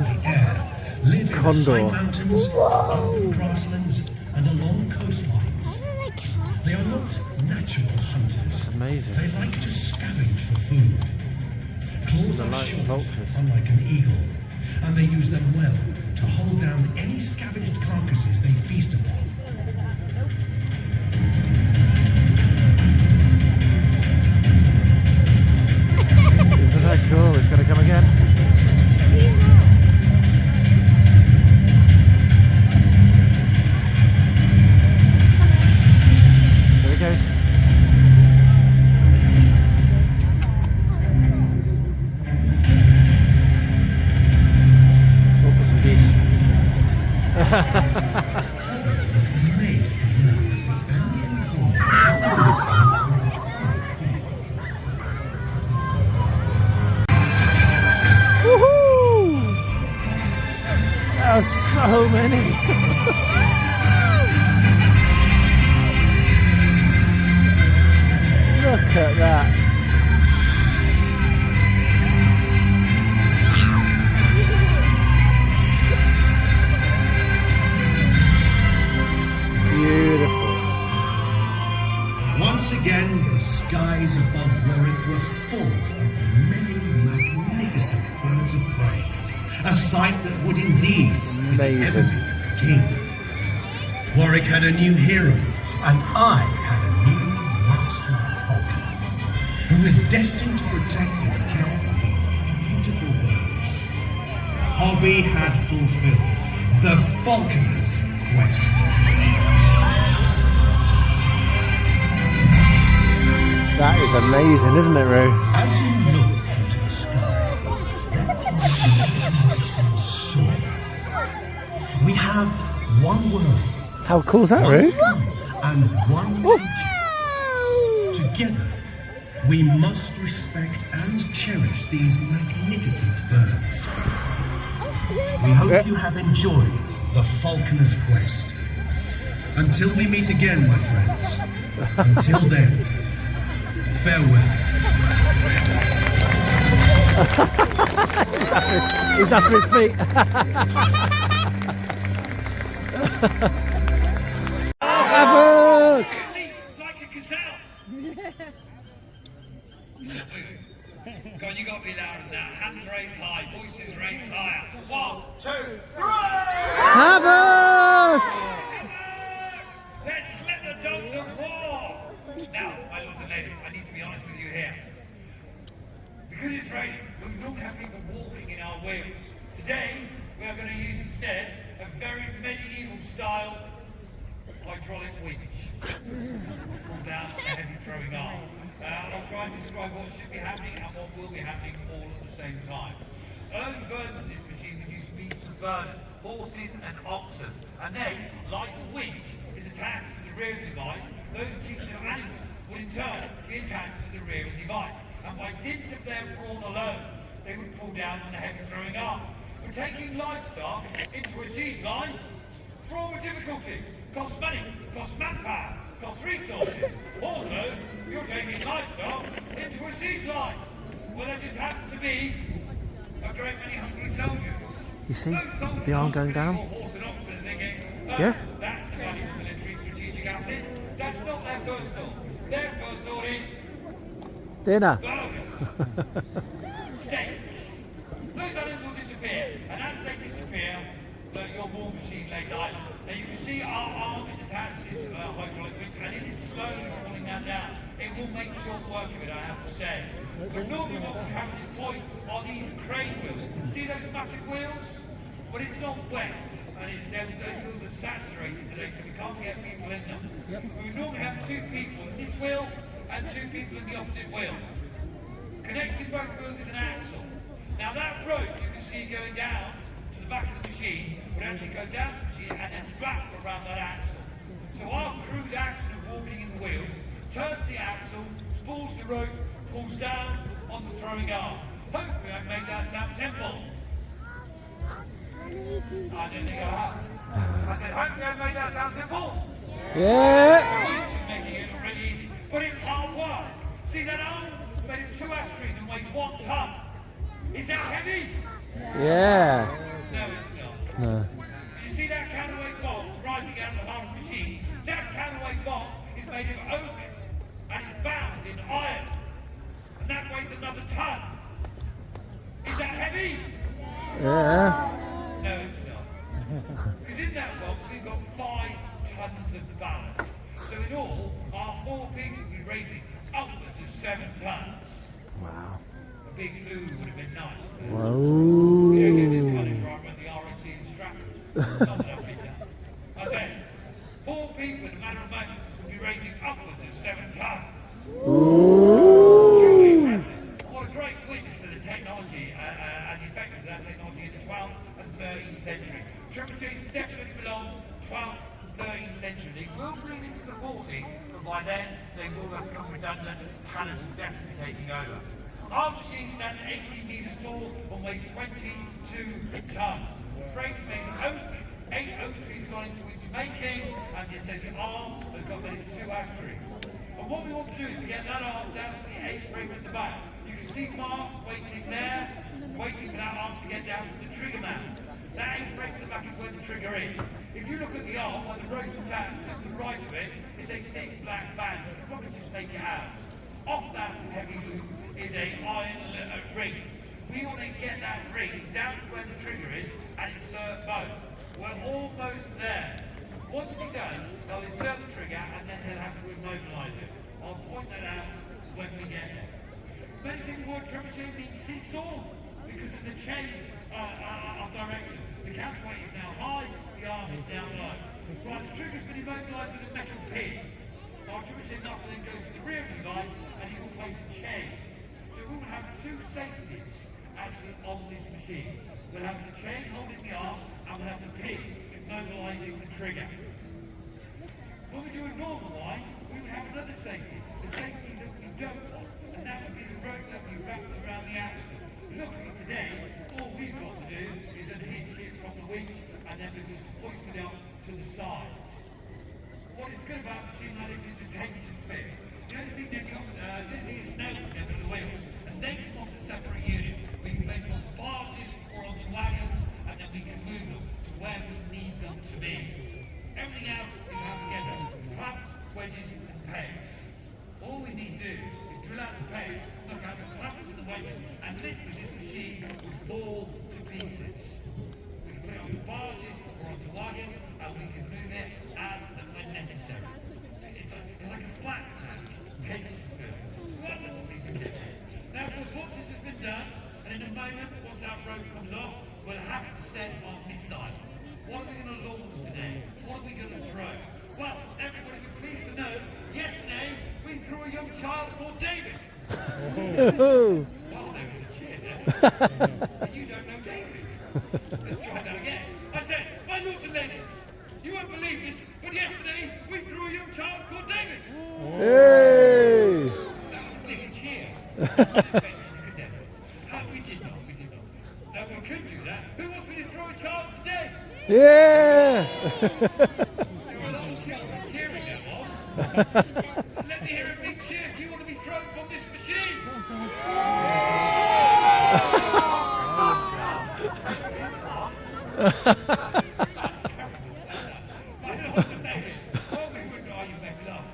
Condor. Whoa. Grasslands and along coastlines. How do they catch? They are not natural amazing. They like to scavenge for food. Claws They're are like short, vultures. unlike an eagle, and they use them well to hold down any scavenged carcasses they feast upon. Isn't that cool? It's going to come again. There he goes. Oh, for some geese. Woohoo! That was so many. Look at that. Beautiful. Once again, the skies above Warwick were full of many magnificent birds of prey. A sight that would indeed be the Amazing. envy of the king. Warwick had a new hero, and I had a new master falconer, who was destined to protect and care for these beautiful birds. Hobby had fulfilled the falconer's quest. That is amazing, isn't it, Roo? As you look into the sky, soar. We have one world, How cool is that, one Roo? sky, and one future. Together, we must respect and cherish these magnificent birds. We hope you have enjoyed the Falconer's Quest. Until we meet again, my friends. Until then, farewell. He's after his feet. Havoc! Like a gazelle. God, you got to be louder than that. Hands raised high, voices raised higher. 1, 2, 3. Havoc! Let's let the dogs roar. Now, my lords and ladies, I need to be honest with you here. Because it's raining, we don't have people walking in our wheels. Today, we are going to use instead a very medieval style hydraulic winch. Pull down a heavy throwing arm. I'll try and describe what should be happening and what will be happening all at the same time. Early versions of this machine would use beasts and burners, horses and oxen, and they, like the winch, is attached to the rear of the device. Those particular animals would in turn be attached to the rear of the device, and by dint of their brawn alone, they would pull down on the heavy throwing arm. For taking livestock into a siege line, form a difficulty, costs money, costs manpower, costs resources. Also, you're taking livestock into a siege line. Well, there just happens to be a great many hungry soldiers. You see Those soldiers the arm aren't going down? all horse and oxen thinking, Yeah. that's a valuable military strategic asset. That's not their first thought. Their first thought is Dinner. bonus. Steak. Those animals will disappear, and as they disappear, your war machine lays idle. Now you can see our arm is attached to this hydraulic winch, and it is slowly pulling that down. It will make short work of it, I have to say. But normally what we have at this point are these crane wheels. See those massive wheels? Well, it's not wet, and those wheels are saturated today, so we can't get people in them. We would normally have 2 people in this wheel and 2 people in the opposite wheel. Connecting both wheels is an axle. Now that rope you can see going down to the back of the machine would actually go down to the machine and then wrap around that axle. So our crew's action of walking in the wheels turns the axle, spools the rope, pulls down on the throwing arm. Hopefully I've made that sound simple. I didn't think I have. I said, hopefully I've made that sound simple. Yeah. Making it look really easy, but it's hard work. See that arm? Made of 2 ashtrays and weighs 1 ton. Is that heavy? Yeah. No, it's not. No. You see that counterweight box rising out of the heart of the machine? That counterweight box is made of oak and it's bound in iron. And that weighs another ton. Is that heavy? Yeah. No, it's not. Because in that box we've got 5 tons of ballast. So in all, our 4 people will be raising upwards of 7 tons. Wow. A big blue would have been nice. Whoa. We don't get this kind of drive when the RSC in Stratford. Not that I'm bitter. I said, 4 people in a matter of moments will be raising upwards of 7 tons. Truly impressive. What a great witness to the technology and the effect of that technology in the 12th and 13th century. Trebuchets definitely belong 12th and 13th century. They will bleed into the 14th, but by then they will have become redundant. Canada will definitely taking over. Our machine stands 18 metres tall and weighs 22 tons. Freight made 8 oak trees gone into its making, and they said the arm has got made 2 ash trees. And what we want to do is to get that arm down to the 8 frame at the back. You can see Mark waiting there, waiting for that arm to get down to the trigger mount. That 8 frame at the back is where the trigger is. If you look at the arm, where the rope attached just to the right of it, is a thick black band. You can probably just make it out. Off that heavy loop is a iron ring. We want to get that ring down to where the trigger is and insert both. We're almost there. Once he does, they'll insert the trigger and then he'll have to immobilise it. I'll point that out when we get there. Many think the word trebuchet means seesaw because of the change of direction. The counterweight is now high, the arm is down low. Right, the trigger's been immobilised with a metal pin. Our trebuchet knuckle then goes to the rear of the device and he will place a chain. So we will have 2 safeties actually on this machine. We'll have the chain holding the arm and we'll have the pin immobilising the trigger. When we do a normal line, we would have another safety, the safety that we don't want, and that would be the rope that we wrapped around the axle. Luckily today, all we've got to do is unhinge it from the winch and then we just hoist it up to the sides. What is good about a machine like this is the tension fit. The only thing that comes, is nailed together the wheels, and they come off a separate unit. We can place them onto barges or onto wagons, and then we can move them to where we need them to be. Everything else is held together, clamps, wedges, and pegs. All we need to do is drill out the pegs, look out the clamps and the wedges, and literally this machine will fall to pieces. We can put it onto barges or onto wagons, and we can move it as and when necessary. So it's like a flat pack, tension fit. Wonderful piece of kit. Now, of course, once this has been done, and in a moment, once that rope comes off, we'll have to set our missile. What are we going to launch today? What are we going to throw? Well, everybody be pleased to know, yesterday we threw a young child called David. Oh, there was a cheer there. But you don't know David. Let's try that again. I said, my lords and ladies, you won't believe this, but yesterday we threw a young child called David. Hey! That was a big cheer. We did not. No, we could do that. Who wants me to throw a child today? Yeah! There were a lot of cheering there was. Let me hear a big cheer if you want to be thrown from this machine. That's terrible. My lords and ladies, well, we wouldn't argue, make me laugh.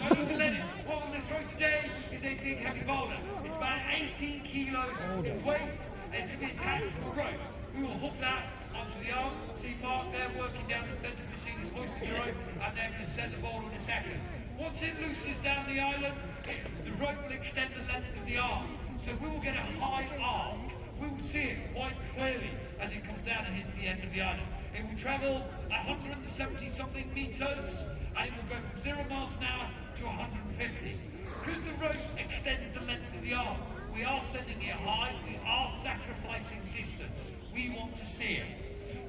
My lords and ladies, what we're going to throw today is a big heavy boulder. It's about 18 kilos in weight. It's going to be attached to a rope. We will hook that onto the arm. See Mark there working down the centre of the machine. He's hoisting the rope and they're going to send the boulder in a second. Once it looses down the island, the rope will extend the length of the arm. So we will get a high arc. We will see it quite clearly as it comes down and hits the end of the island. It will travel 170 something metres and it will go from 0 miles an hour to 150. Because the rope extends the length of the arm, we are sending it high, we are sacrificing distance. We want to see it.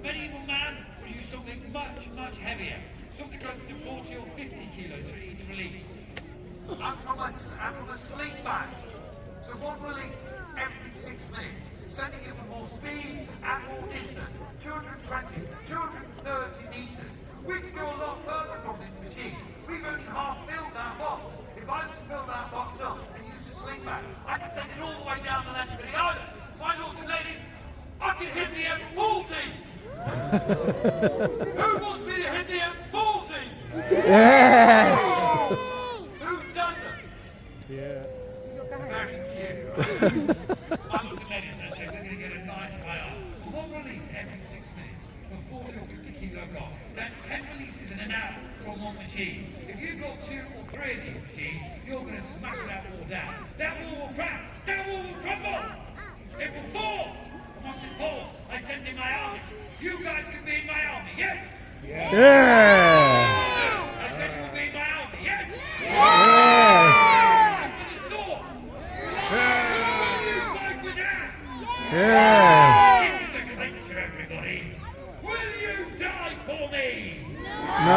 Medieval man will use something much, much heavier. Something close to 40 or 50 kilos for each release. And from a sling back. So one release every 6 minutes, sending it with more speed and more distance. 220, 230 metres. We can go a lot further from this machine. We've only half filled that box. If I was to fill that box up and use a sling back, I can send it all the way down the length of the island. My lords and ladies, I can hit the M40! Who wants me to hit the M40? Yeah! Who doesn't? Yeah. Very few. I'm looking at it, I said we're going to get a nice payout. One release every 6 minutes for 40 or 50 kilo gold. That's 10 releases in an hour from one machine. If you've got 2 or 3 of these machines, you're going to smash that wall down. That wall will crack. That wall will crumble. It will fall. And once it falls, I send in my army. You guys can be in my army, yes? Yeah. I said you will be in my army, yes? Yes. And with a sword. Fight with that. Yeah. This is a clincher, everybody. Will you die for me? No.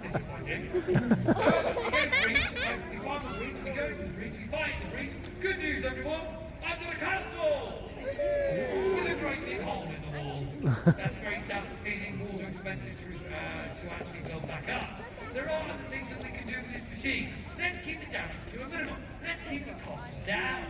This is my dick. We go to breach, we find the breach, we go to the breach, we find the breach. Good news, everyone. I've got a castle! With a great big hole in the wall. That's very self-defeating. Walls are expensive to actually build back up. There are other things that we can do with this machine. Let's keep the damage to a minimum. Let's keep the costs down.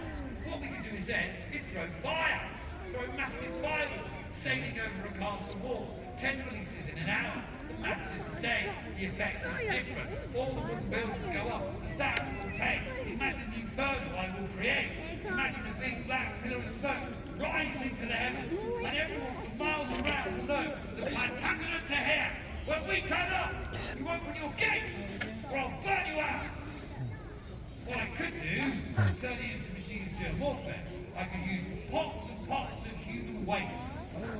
What we can do is then throw fire. Throw massive fireballs sailing over a castle wall. 10 releases in an hour. The maths is the same. The effect is different. All the wooden buildings go up. 1,000 will take. Imagine the inferno I will create. Imagine a big black pillar of smoke rising to the heavens. And everyone for miles around will know the Plantagenets are here. When we turn up, you open your gates or I'll burn you out. What I could do is turn it into a machine of germ warfare. I could use pots and pots of human waste.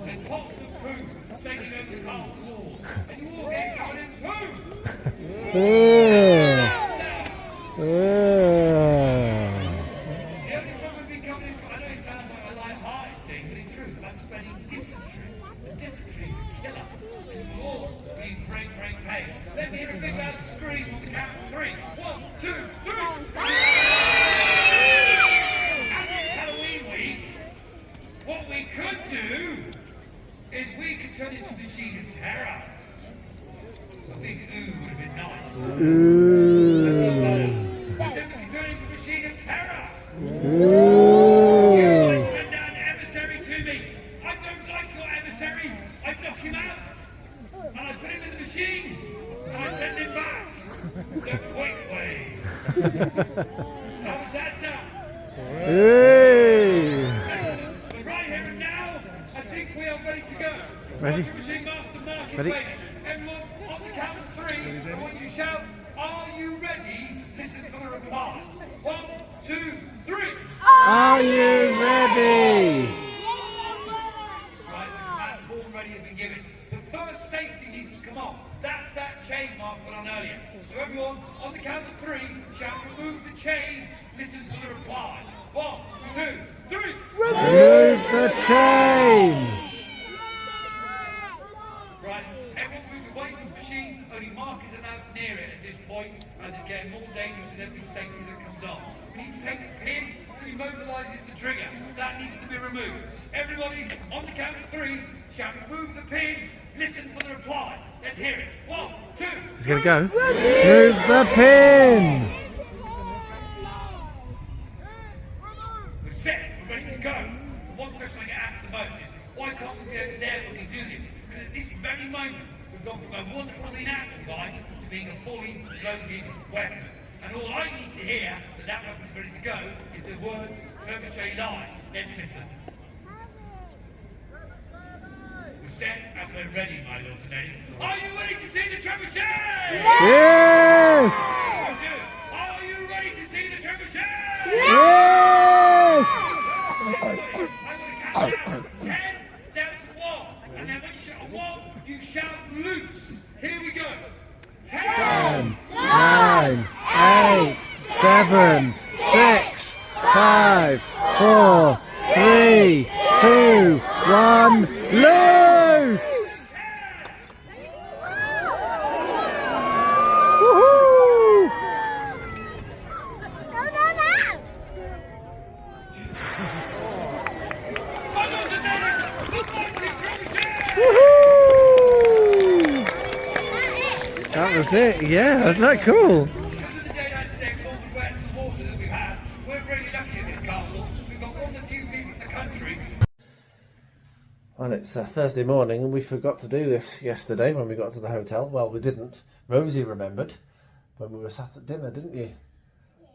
Send pots of poo sailing over the castle walls. And you all get covered in poo. The only problem with me coming in, I know it sounds like a light-hearted thing, but in truth, I'm spreading dysentery. And dysentery is a killer. And you all be in great, great pain. Let's hear a big loud scream on the count of 3. 1, 2, 3! As it's Halloween week, what we could do is we could turn into a machine of terror. A big ooh would have been nice. I said we could turn into a machine of terror. You might send out an emissary to me. I don't like your emissary. I knock him out. And I put him in the machine. And I send him back. The quick way. How does that sound? But right here and now, I think we are ready to go. Ready? Machine Master Mark is Ready? waiting. Everyone, on the count of 3, I want you to shout, "Are you ready?" Listen for the reply. 1, 2, 3. Are you ready? Right, the command already has been given. The first safety needs to come off. That's that chain Mark put on earlier. So everyone, on the count of 3, shout, "Remove the chain." Listen for the reply. 1, 2, 3. Remove the chain. Right, everyone's moved away from the machine. Only Mark is allowed near it at this point, as it's getting more dangerous with every safety that comes on. We need to take the pin that immobilizes the trigger. That needs to be removed. Everybody, on the count of 3, shout, "Remove the pin." Listen for the reply. Let's hear it. 1, 2. He's gonna go. Remove the pin. We're set. We're ready to go. The one question I get asked the most is, why can't we be over there when we do this? Because at this very moment, we've gone from a wonderful inactive device to being a fully loaded weapon. And all I need to hear that that weapon's ready to go is the word Trebuchet Looses. Let's listen. We're set and we're ready, my lords and ladies. Are you ready to see the Trebuchet? Yes. Are you ready to see the Trebuchet? Yes. I want to count down 10 down to 1. And then when you shout 1, you shout loose. Here we go. 10, 9, 8, 7, 6, 5, 4, 3, 2, 1, loose! Woohoo! Woohoo! That was it, yeah, isn't that cool? Because of the day out today, with all the wet and water that we've had, we're really lucky in this castle. We've got one of the few people in the country. And it's Thursday morning and we forgot to do this yesterday when we got to the hotel. Well, we didn't, Rosie remembered when we were sat at dinner, didn't you?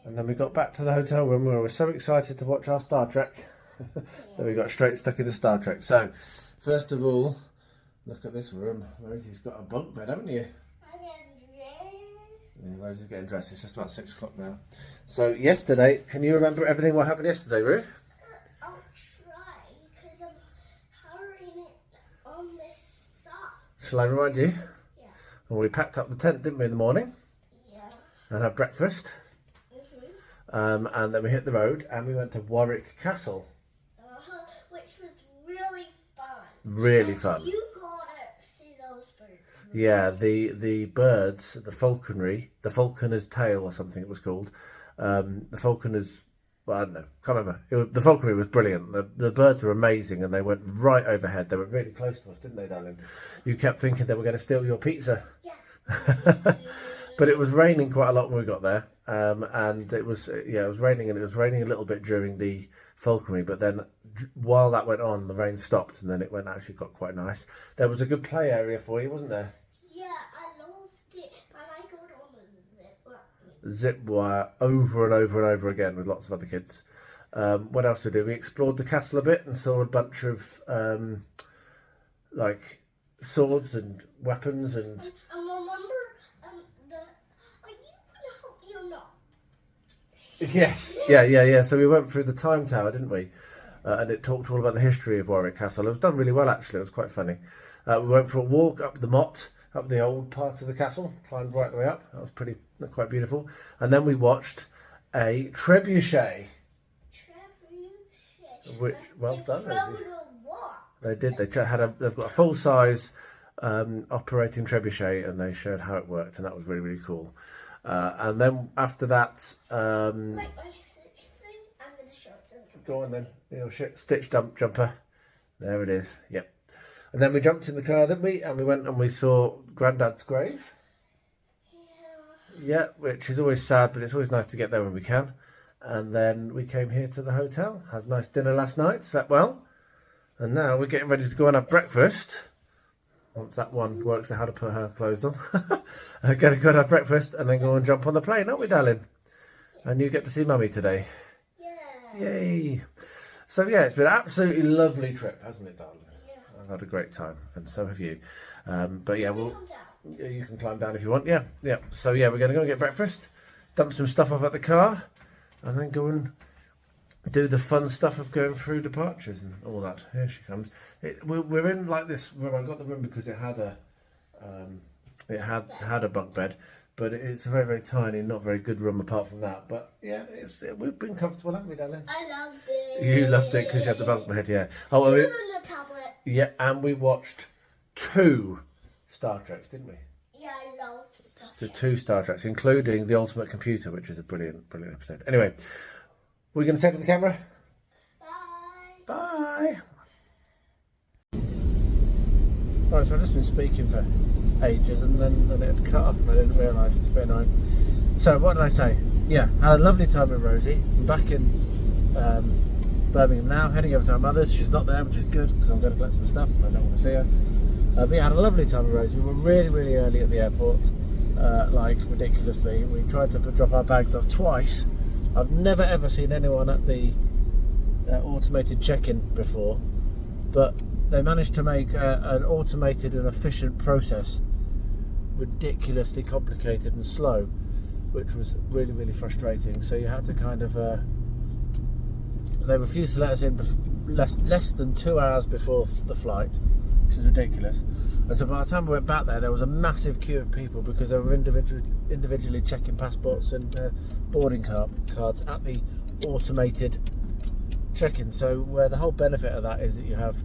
And then we got back to the hotel room. We were so excited to watch our Star Trek that we got straight stuck into Star Trek. So, first of all, look at this room. Rosie's got a bunk bed, haven't you? I'm getting dressed. Yeah, Rosie's getting dressed. It's just about 6 o'clock now. So, yesterday, can you remember everything what happened yesterday, Ruth? I'll try, because I'm hurrying it on this stuff. Shall I remind you? Yeah. Well, we packed up the tent, didn't we, in the morning? Yeah. And had breakfast. And then we hit the road and we went to Warwick Castle. Which was really fun. Really fun. You got to see those birds. Yeah, the birds, the falconer's tail or something it was called. The falconer's, well, I don't know, can't remember. The falconry was brilliant. The birds were amazing and they went right overhead. They were really close to us, didn't they, darling? You kept thinking they were going to steal your pizza. Yeah. But it was raining quite a lot when we got there, and it was raining, and it was raining a little bit during the falconry. But then, while that went on, the rain stopped, and then it got quite nice. There was a good play area for you, wasn't there? Yeah, I loved it, and I got on the Zip wire over and over and over again with lots of other kids. What else did we do? We explored the castle a bit and saw a bunch of like swords and weapons and. Yes, yeah. So we went through the time tower, didn't we? And it talked all about the history of Warwick Castle. It was done really well, actually. It was quite funny. We went for a walk up the motte, up the old part of the castle, climbed right the way up. That was quite beautiful. And then we watched a trebuchet. Which, well done, Rosie. They did. They've got a full size operating trebuchet, and they showed how it worked, and that was really, really cool. And then after that, like my stitch thing, I'm going to show it to them. Go on then, stitch jumper. There it is. Yep. And then we jumped in the car, didn't we? And we went and we saw Grandad's grave. Yeah, which is always sad, but it's always nice to get there when we can. And then we came here to the hotel, had a nice dinner last night, slept well, and now we're getting ready to go and have breakfast. Once that one works out how to put her clothes on. I'm going to go and have breakfast and then go and jump on the plane, aren't we, darling? And you get to see Mummy today. Yeah. Yay. So, yeah, it's been an absolutely lovely trip, hasn't it, darling? Yeah. I've had a great time, and so have you. But, yeah, Come down. you can climb down if you want. Yeah. So, yeah, we're going to go and get breakfast, dump some stuff off at the car, and then go and do the fun stuff of going through departures and all that. Here she comes. We're in like this room. I got the room because it had a bunk bed, but it's a very, very tiny, not very good room apart from that. But yeah, we've been comfortable, haven't we, darling? I loved it. You loved it because you had the bunk bed, yeah. Oh, on the tablet. yeah, and we watched 2 Star Treks, didn't we? Yeah, I loved Star The Trek. 2 Star Treks, including The Ultimate Computer, which is a brilliant, brilliant episode. Anyway. We're going to say to the camera? Bye. Bye. Right, so I've just been speaking for ages and then it had cut off and I didn't realise. It's a bit annoying. So what did I say? Yeah, had a lovely time with Rosie. I'm back in Birmingham now, heading over to our mother's. She's not there, which is good because I'm going to collect some stuff and I don't want to see her. But yeah, had a lovely time with Rosie. We were really, really early at the airport, like ridiculously. We tried to drop our bags off twice. I've never ever seen anyone at the automated check-in before, but they managed to make an automated and efficient process ridiculously complicated and slow, which was really, really frustrating. So you had to kind of they refused to let us in less than 2 hours before the flight, which is ridiculous. And so by the time we went back there was a massive queue of people because they were individually checking passports and boarding cards at the automated check-in. So where the whole benefit of that is that you have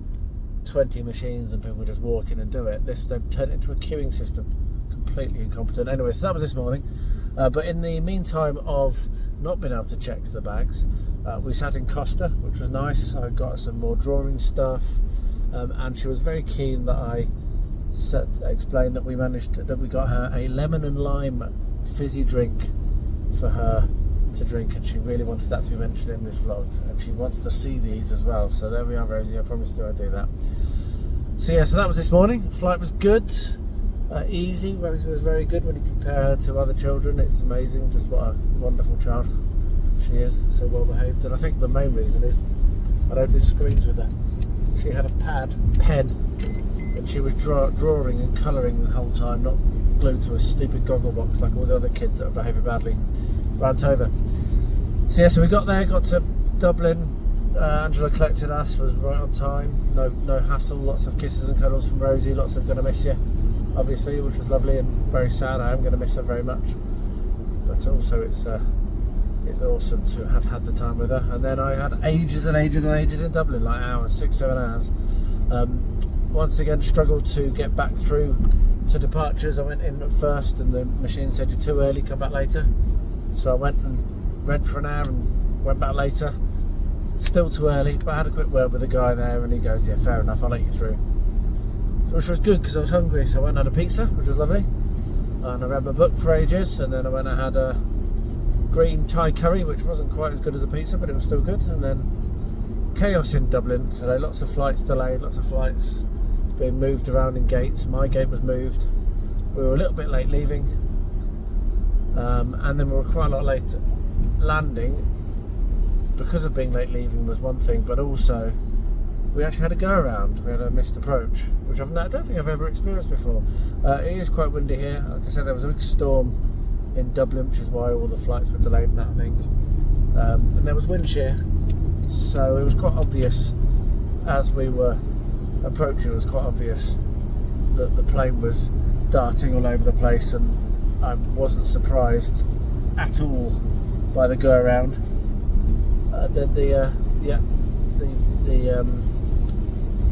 20 machines and people just walk in and do it, this they've turned it into a queuing system. Completely incompetent. Anyway, so that was this morning. But in the meantime of not being able to check the bags, we sat in Costa, which was nice. I got some more drawing stuff, and she was very keen that I explained that we got her a lemon and lime fizzy drink for her to drink, and she really wanted that to be mentioned in this vlog, and she wants to see these as well. So there we are, Rosie. I promised her I'd do that. So yeah, so that was this morning. Flight was good. easy. Rosie was very good when you compare her to other children. It's amazing just what a wonderful child she is, so well behaved. And I think the main reason is I don't do screens with her. She had a pen, and she was drawing and colouring the whole time, not glued to a stupid goggle box like all the other kids that are behaving badly. Rant over. So yeah, so we got there, got to Dublin. Angela collected us, was right on time. No hassle. Lots of kisses and cuddles from Rosie. Lots of "gonna miss you," obviously, which was lovely and very sad. I am gonna miss her very much, but also it's awesome to have had the time with her. And then I had ages and ages and ages in Dublin, like hours, 6-7 hours. Once again, struggled to get back through to departures. I went in at first, and the machine said you're too early, come back later. So I went and read for an hour and went back later. Still too early, but I had a quick word with the guy there, and he goes, "Yeah, fair enough, I'll let you through." Which was good because I was hungry, so I went and had a pizza, which was lovely. And I read my book for ages, and then I went and had a green Thai curry, which wasn't quite as good as a pizza, but it was still good. And then chaos in Dublin today, lots of flights delayed, lots of flights being moved around in gates. My gate was moved. We were a little bit late leaving, and then we were quite a lot late landing. Because of being late leaving was one thing, but also we actually had a go around. We had a missed approach, which I don't think I've ever experienced before. It is quite windy here. Like I said, there was a big storm in Dublin, which is why all the flights were delayed and that, I think. And there was wind shear, so it was quite obvious as we were approaching. It was quite obvious that the plane was darting all over the place, and I wasn't surprised at all by the go around. Then the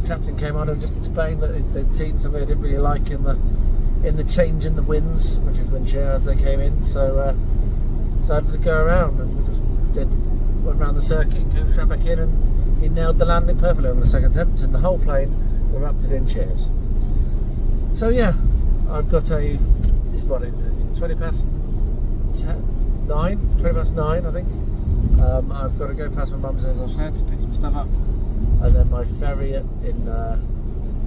captain came on and just explained that they'd seen something they didn't really like in the change in the winds, which is wind shear, as they came in. So decided to go around, and we just went around the circuit and came straight back in, and he nailed the landing perfectly on the second attempt, and the whole plane erupted in cheers. So yeah, I've got it's 20 past 9, I think. I've got to go past my mum's, as I said, to pick some stuff up, and then my ferry in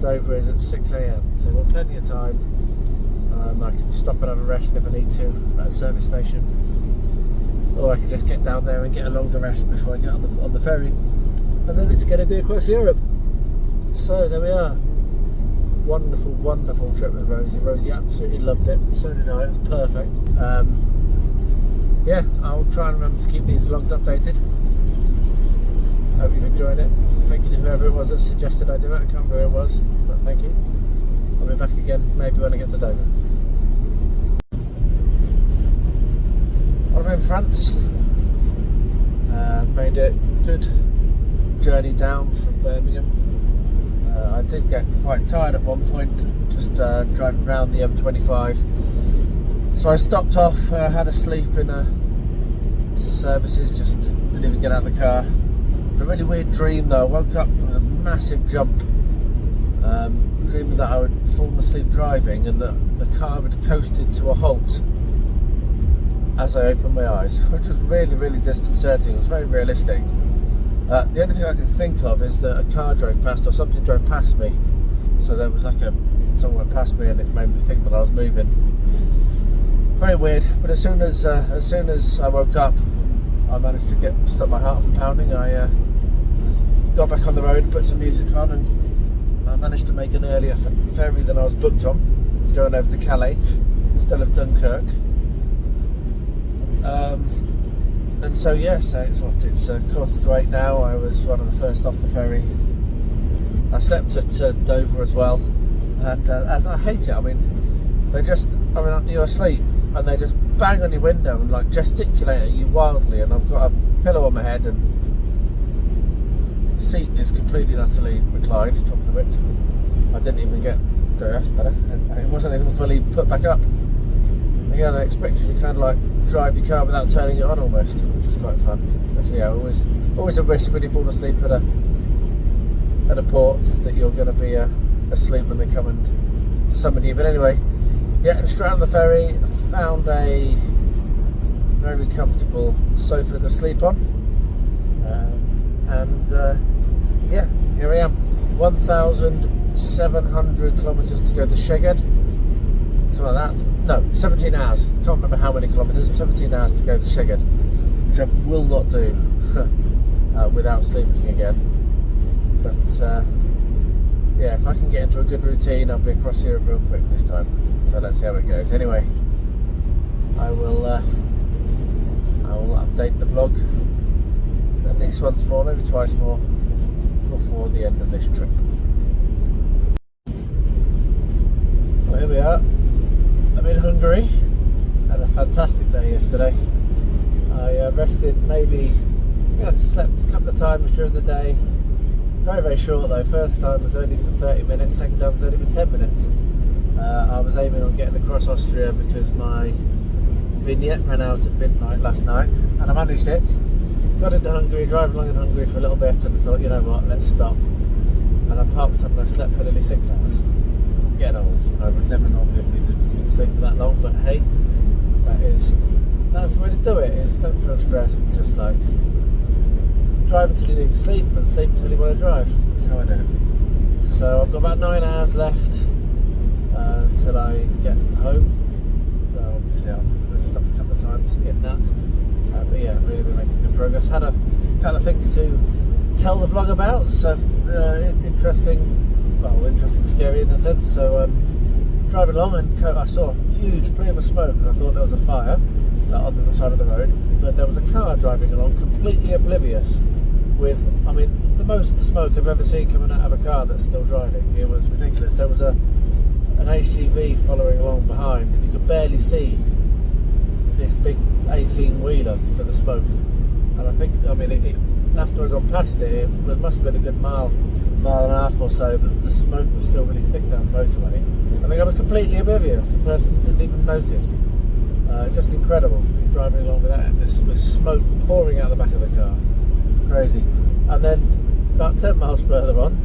Dover is at 6 AM, so we've got plenty of time. I can stop and have a rest if I need to at a service station, or I can just get down there and get a longer rest before I get on the ferry, and then it's going to be across Europe. So there we are. Wonderful, wonderful trip with Rosie. Rosie absolutely loved it, so did I. It was perfect. Yeah, I'll try and remember to keep these vlogs updated. Hope you've enjoyed it. Thank you to whoever it was that suggested I do it. I can't remember who it was, but thank you. I'll be back again maybe when I get to Dover. I'm in France. Made a good journey down from Birmingham. I did get quite tired at one point, just driving around the M25. So I stopped off, had a sleep in services, just didn't even get out of the car. A really weird dream though. I woke up with a massive jump, dreaming that I had fallen asleep driving and that the car had coasted to a halt as I opened my eyes, which was really, really disconcerting. It was very realistic. The only thing I could think of is that a car drove past, or something drove past me. So there was like someone went past me, and it made me think that I was moving. Very weird. But as soon as I woke up, I managed to stop my heart from pounding. I got back on the road, put some music on, and I managed to make an earlier ferry than I was booked on, going over to Calais instead of Dunkirk. And so yes, it's 8:15 now. I was one of the first off the ferry. I slept at Dover as well, and as I hate it. I mean, you're asleep and they just bang on your window and like gesticulate at you wildly. And I've got a pillow on my head, and the seat is completely and utterly reclined. Talking of which, I didn't even get that's better. It wasn't even fully put back up. Yeah, they expect you to kind of like drive your car without turning it on almost, which is quite fun. But yeah, always a risk when you fall asleep at a port is that you're going to be asleep when they come and summon you. But anyway, yeah, and straight on the ferry, found a very comfortable sofa to sleep on, yeah, here I am. 1,700 kilometres to go to Szeged, something like that. No, 17 hours. Can't remember how many kilometres. 17 hours to go to Szeged, which I will not do without sleeping again. But yeah, if I can get into a good routine, I'll be across Europe real quick this time. So let's see how it goes. Anyway, I will update the vlog at least once more, maybe twice more, before the end of this trip. Well, here we are. I'm in Hungary. Had a fantastic day yesterday. I rested maybe, I slept a couple of times during the day. Very, very short though. First time was only for 30 minutes, second time was only for 10 minutes. I was aiming on getting across Austria because my vignette ran out at midnight last night, and I managed it. Got into Hungary, driving along in Hungary for a little bit, and thought, you know what, let's stop. And I parked up and I slept for nearly 6 hours. I'm getting old. I would never normally have needed to sleep for that long, but hey, that's the way to do it, is don't feel stressed, just like drive until you need to sleep and sleep until you want to drive. That's how I do it. So I've got about 9 hours left until I get home. Obviously I'll stop a couple of times in that. But yeah, really been making good progress. Had a couple of things to tell the vlog about, so interesting, scary in a sense. So driving along and I saw a huge plume of smoke and I thought there was a fire on the other side of the road, but there was a car driving along completely oblivious with, I mean, the most smoke I've ever seen coming out of a car that's still driving. It was ridiculous. There was an HGV following along behind, and you could barely see this big 18-wheeler for the smoke. And I think, I mean, after I'd gone past it must have been a good mile and a half or so that the smoke was still really thick down the motorway. I think I was completely oblivious. The person didn't even notice. Just incredible. Just driving along with that, with smoke pouring out the back of the car. Crazy. And then about 10 miles further on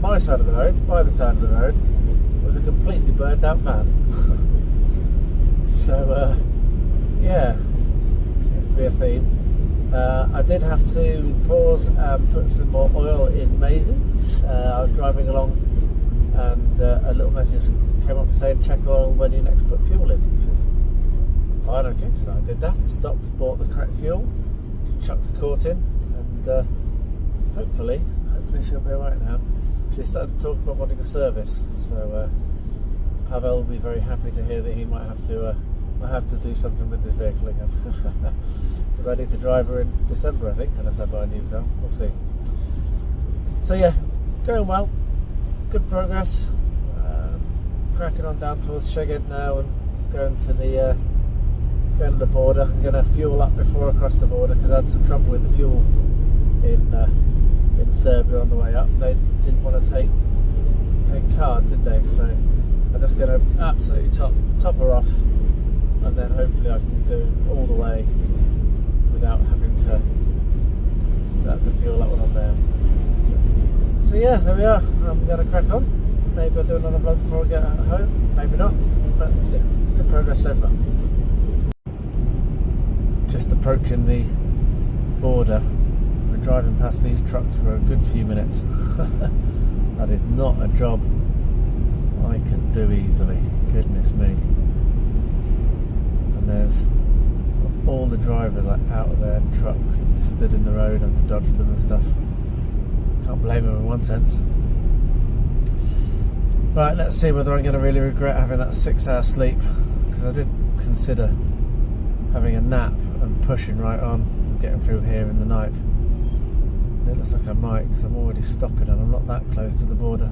my side of the road, by the side of the road, was a completely burned out van. So yeah, seems to be a theme. I did have to pause and put some more oil in Maisie. I was driving along and a little message came up saying check oil when you next put fuel in, which is fine. Okay, so I did that, stopped, bought the correct fuel, just chucked the quart in, and hopefully she'll be alright now. She started to talk about wanting a service, so Pavel will be very happy to hear that he might have to do something with this vehicle again, because I need to drive her in December, I think, unless I buy a new car. We'll see. So yeah, going well, good progress. Cracking on down towards Szeged now and going to the border. I'm going to fuel up before I cross the border because I had some trouble with the fuel in Serbia on the way up. They didn't want to take card, did they? So I'm just going to absolutely top her off, and then hopefully I can do all the way without having to fuel up when I'm there. So yeah, there we are. I'm going to crack on. Maybe I'll do another vlog before I get home, maybe not, but yeah, good progress so far. Just approaching the border. We're driving past these trucks for a good few minutes. That is not a job I could do easily, goodness me. And there's all the drivers like out of their trucks and stood in the road and to dodge them and stuff. Can't blame them in one sense. Right, let's see whether I'm going to really regret having that 6 hour sleep, because I did consider having a nap and pushing right on and getting through here in the night. And it looks like I might, because I'm already stopping and I'm not that close to the border.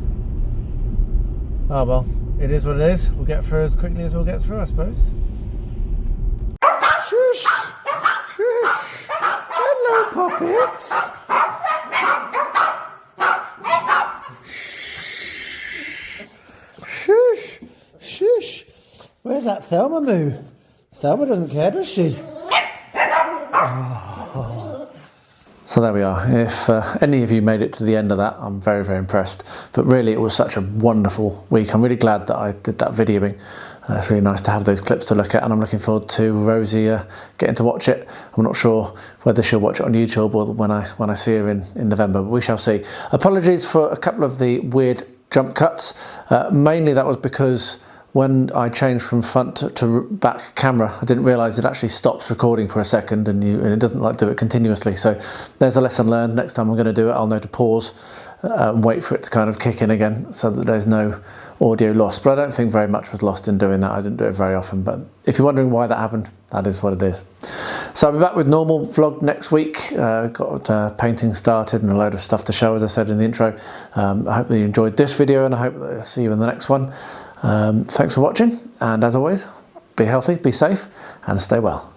Oh well, it is what it is. We'll get through as quickly as we'll get through, I suppose. Shush! Shush! Hello, puppets! Shush! Shush! Where's that Thelma moo? Thelma doesn't care, does she? Oh. So there we are. If any of you made it to the end of that, I'm very, very impressed. But really, it was such a wonderful week. I'm really glad that I did that videoing. It's really nice to have those clips to look at, and I'm looking forward to Rosie getting to watch it. I'm not sure whether she'll watch it on YouTube or when I see her in November, but we shall see. Apologies for a couple of the weird jump cuts. Mainly that was because when I changed from front to back camera, I didn't realise it actually stops recording for a second, and it doesn't like do it continuously. So there's a lesson learned. Next time I'm going to do it, I'll know to pause and wait for it to kind of kick in again, so that there's no audio loss. But I don't think very much was lost in doing that. I didn't do it very often, but if you're wondering why that happened, that is what it is. So I'll be back with normal vlog next week. Got painting started and a load of stuff to show, as I said in the intro. I hope that you enjoyed this video, and I hope that I'll see you in the next one. Thanks for watching, and as always, be healthy, be safe, and stay well.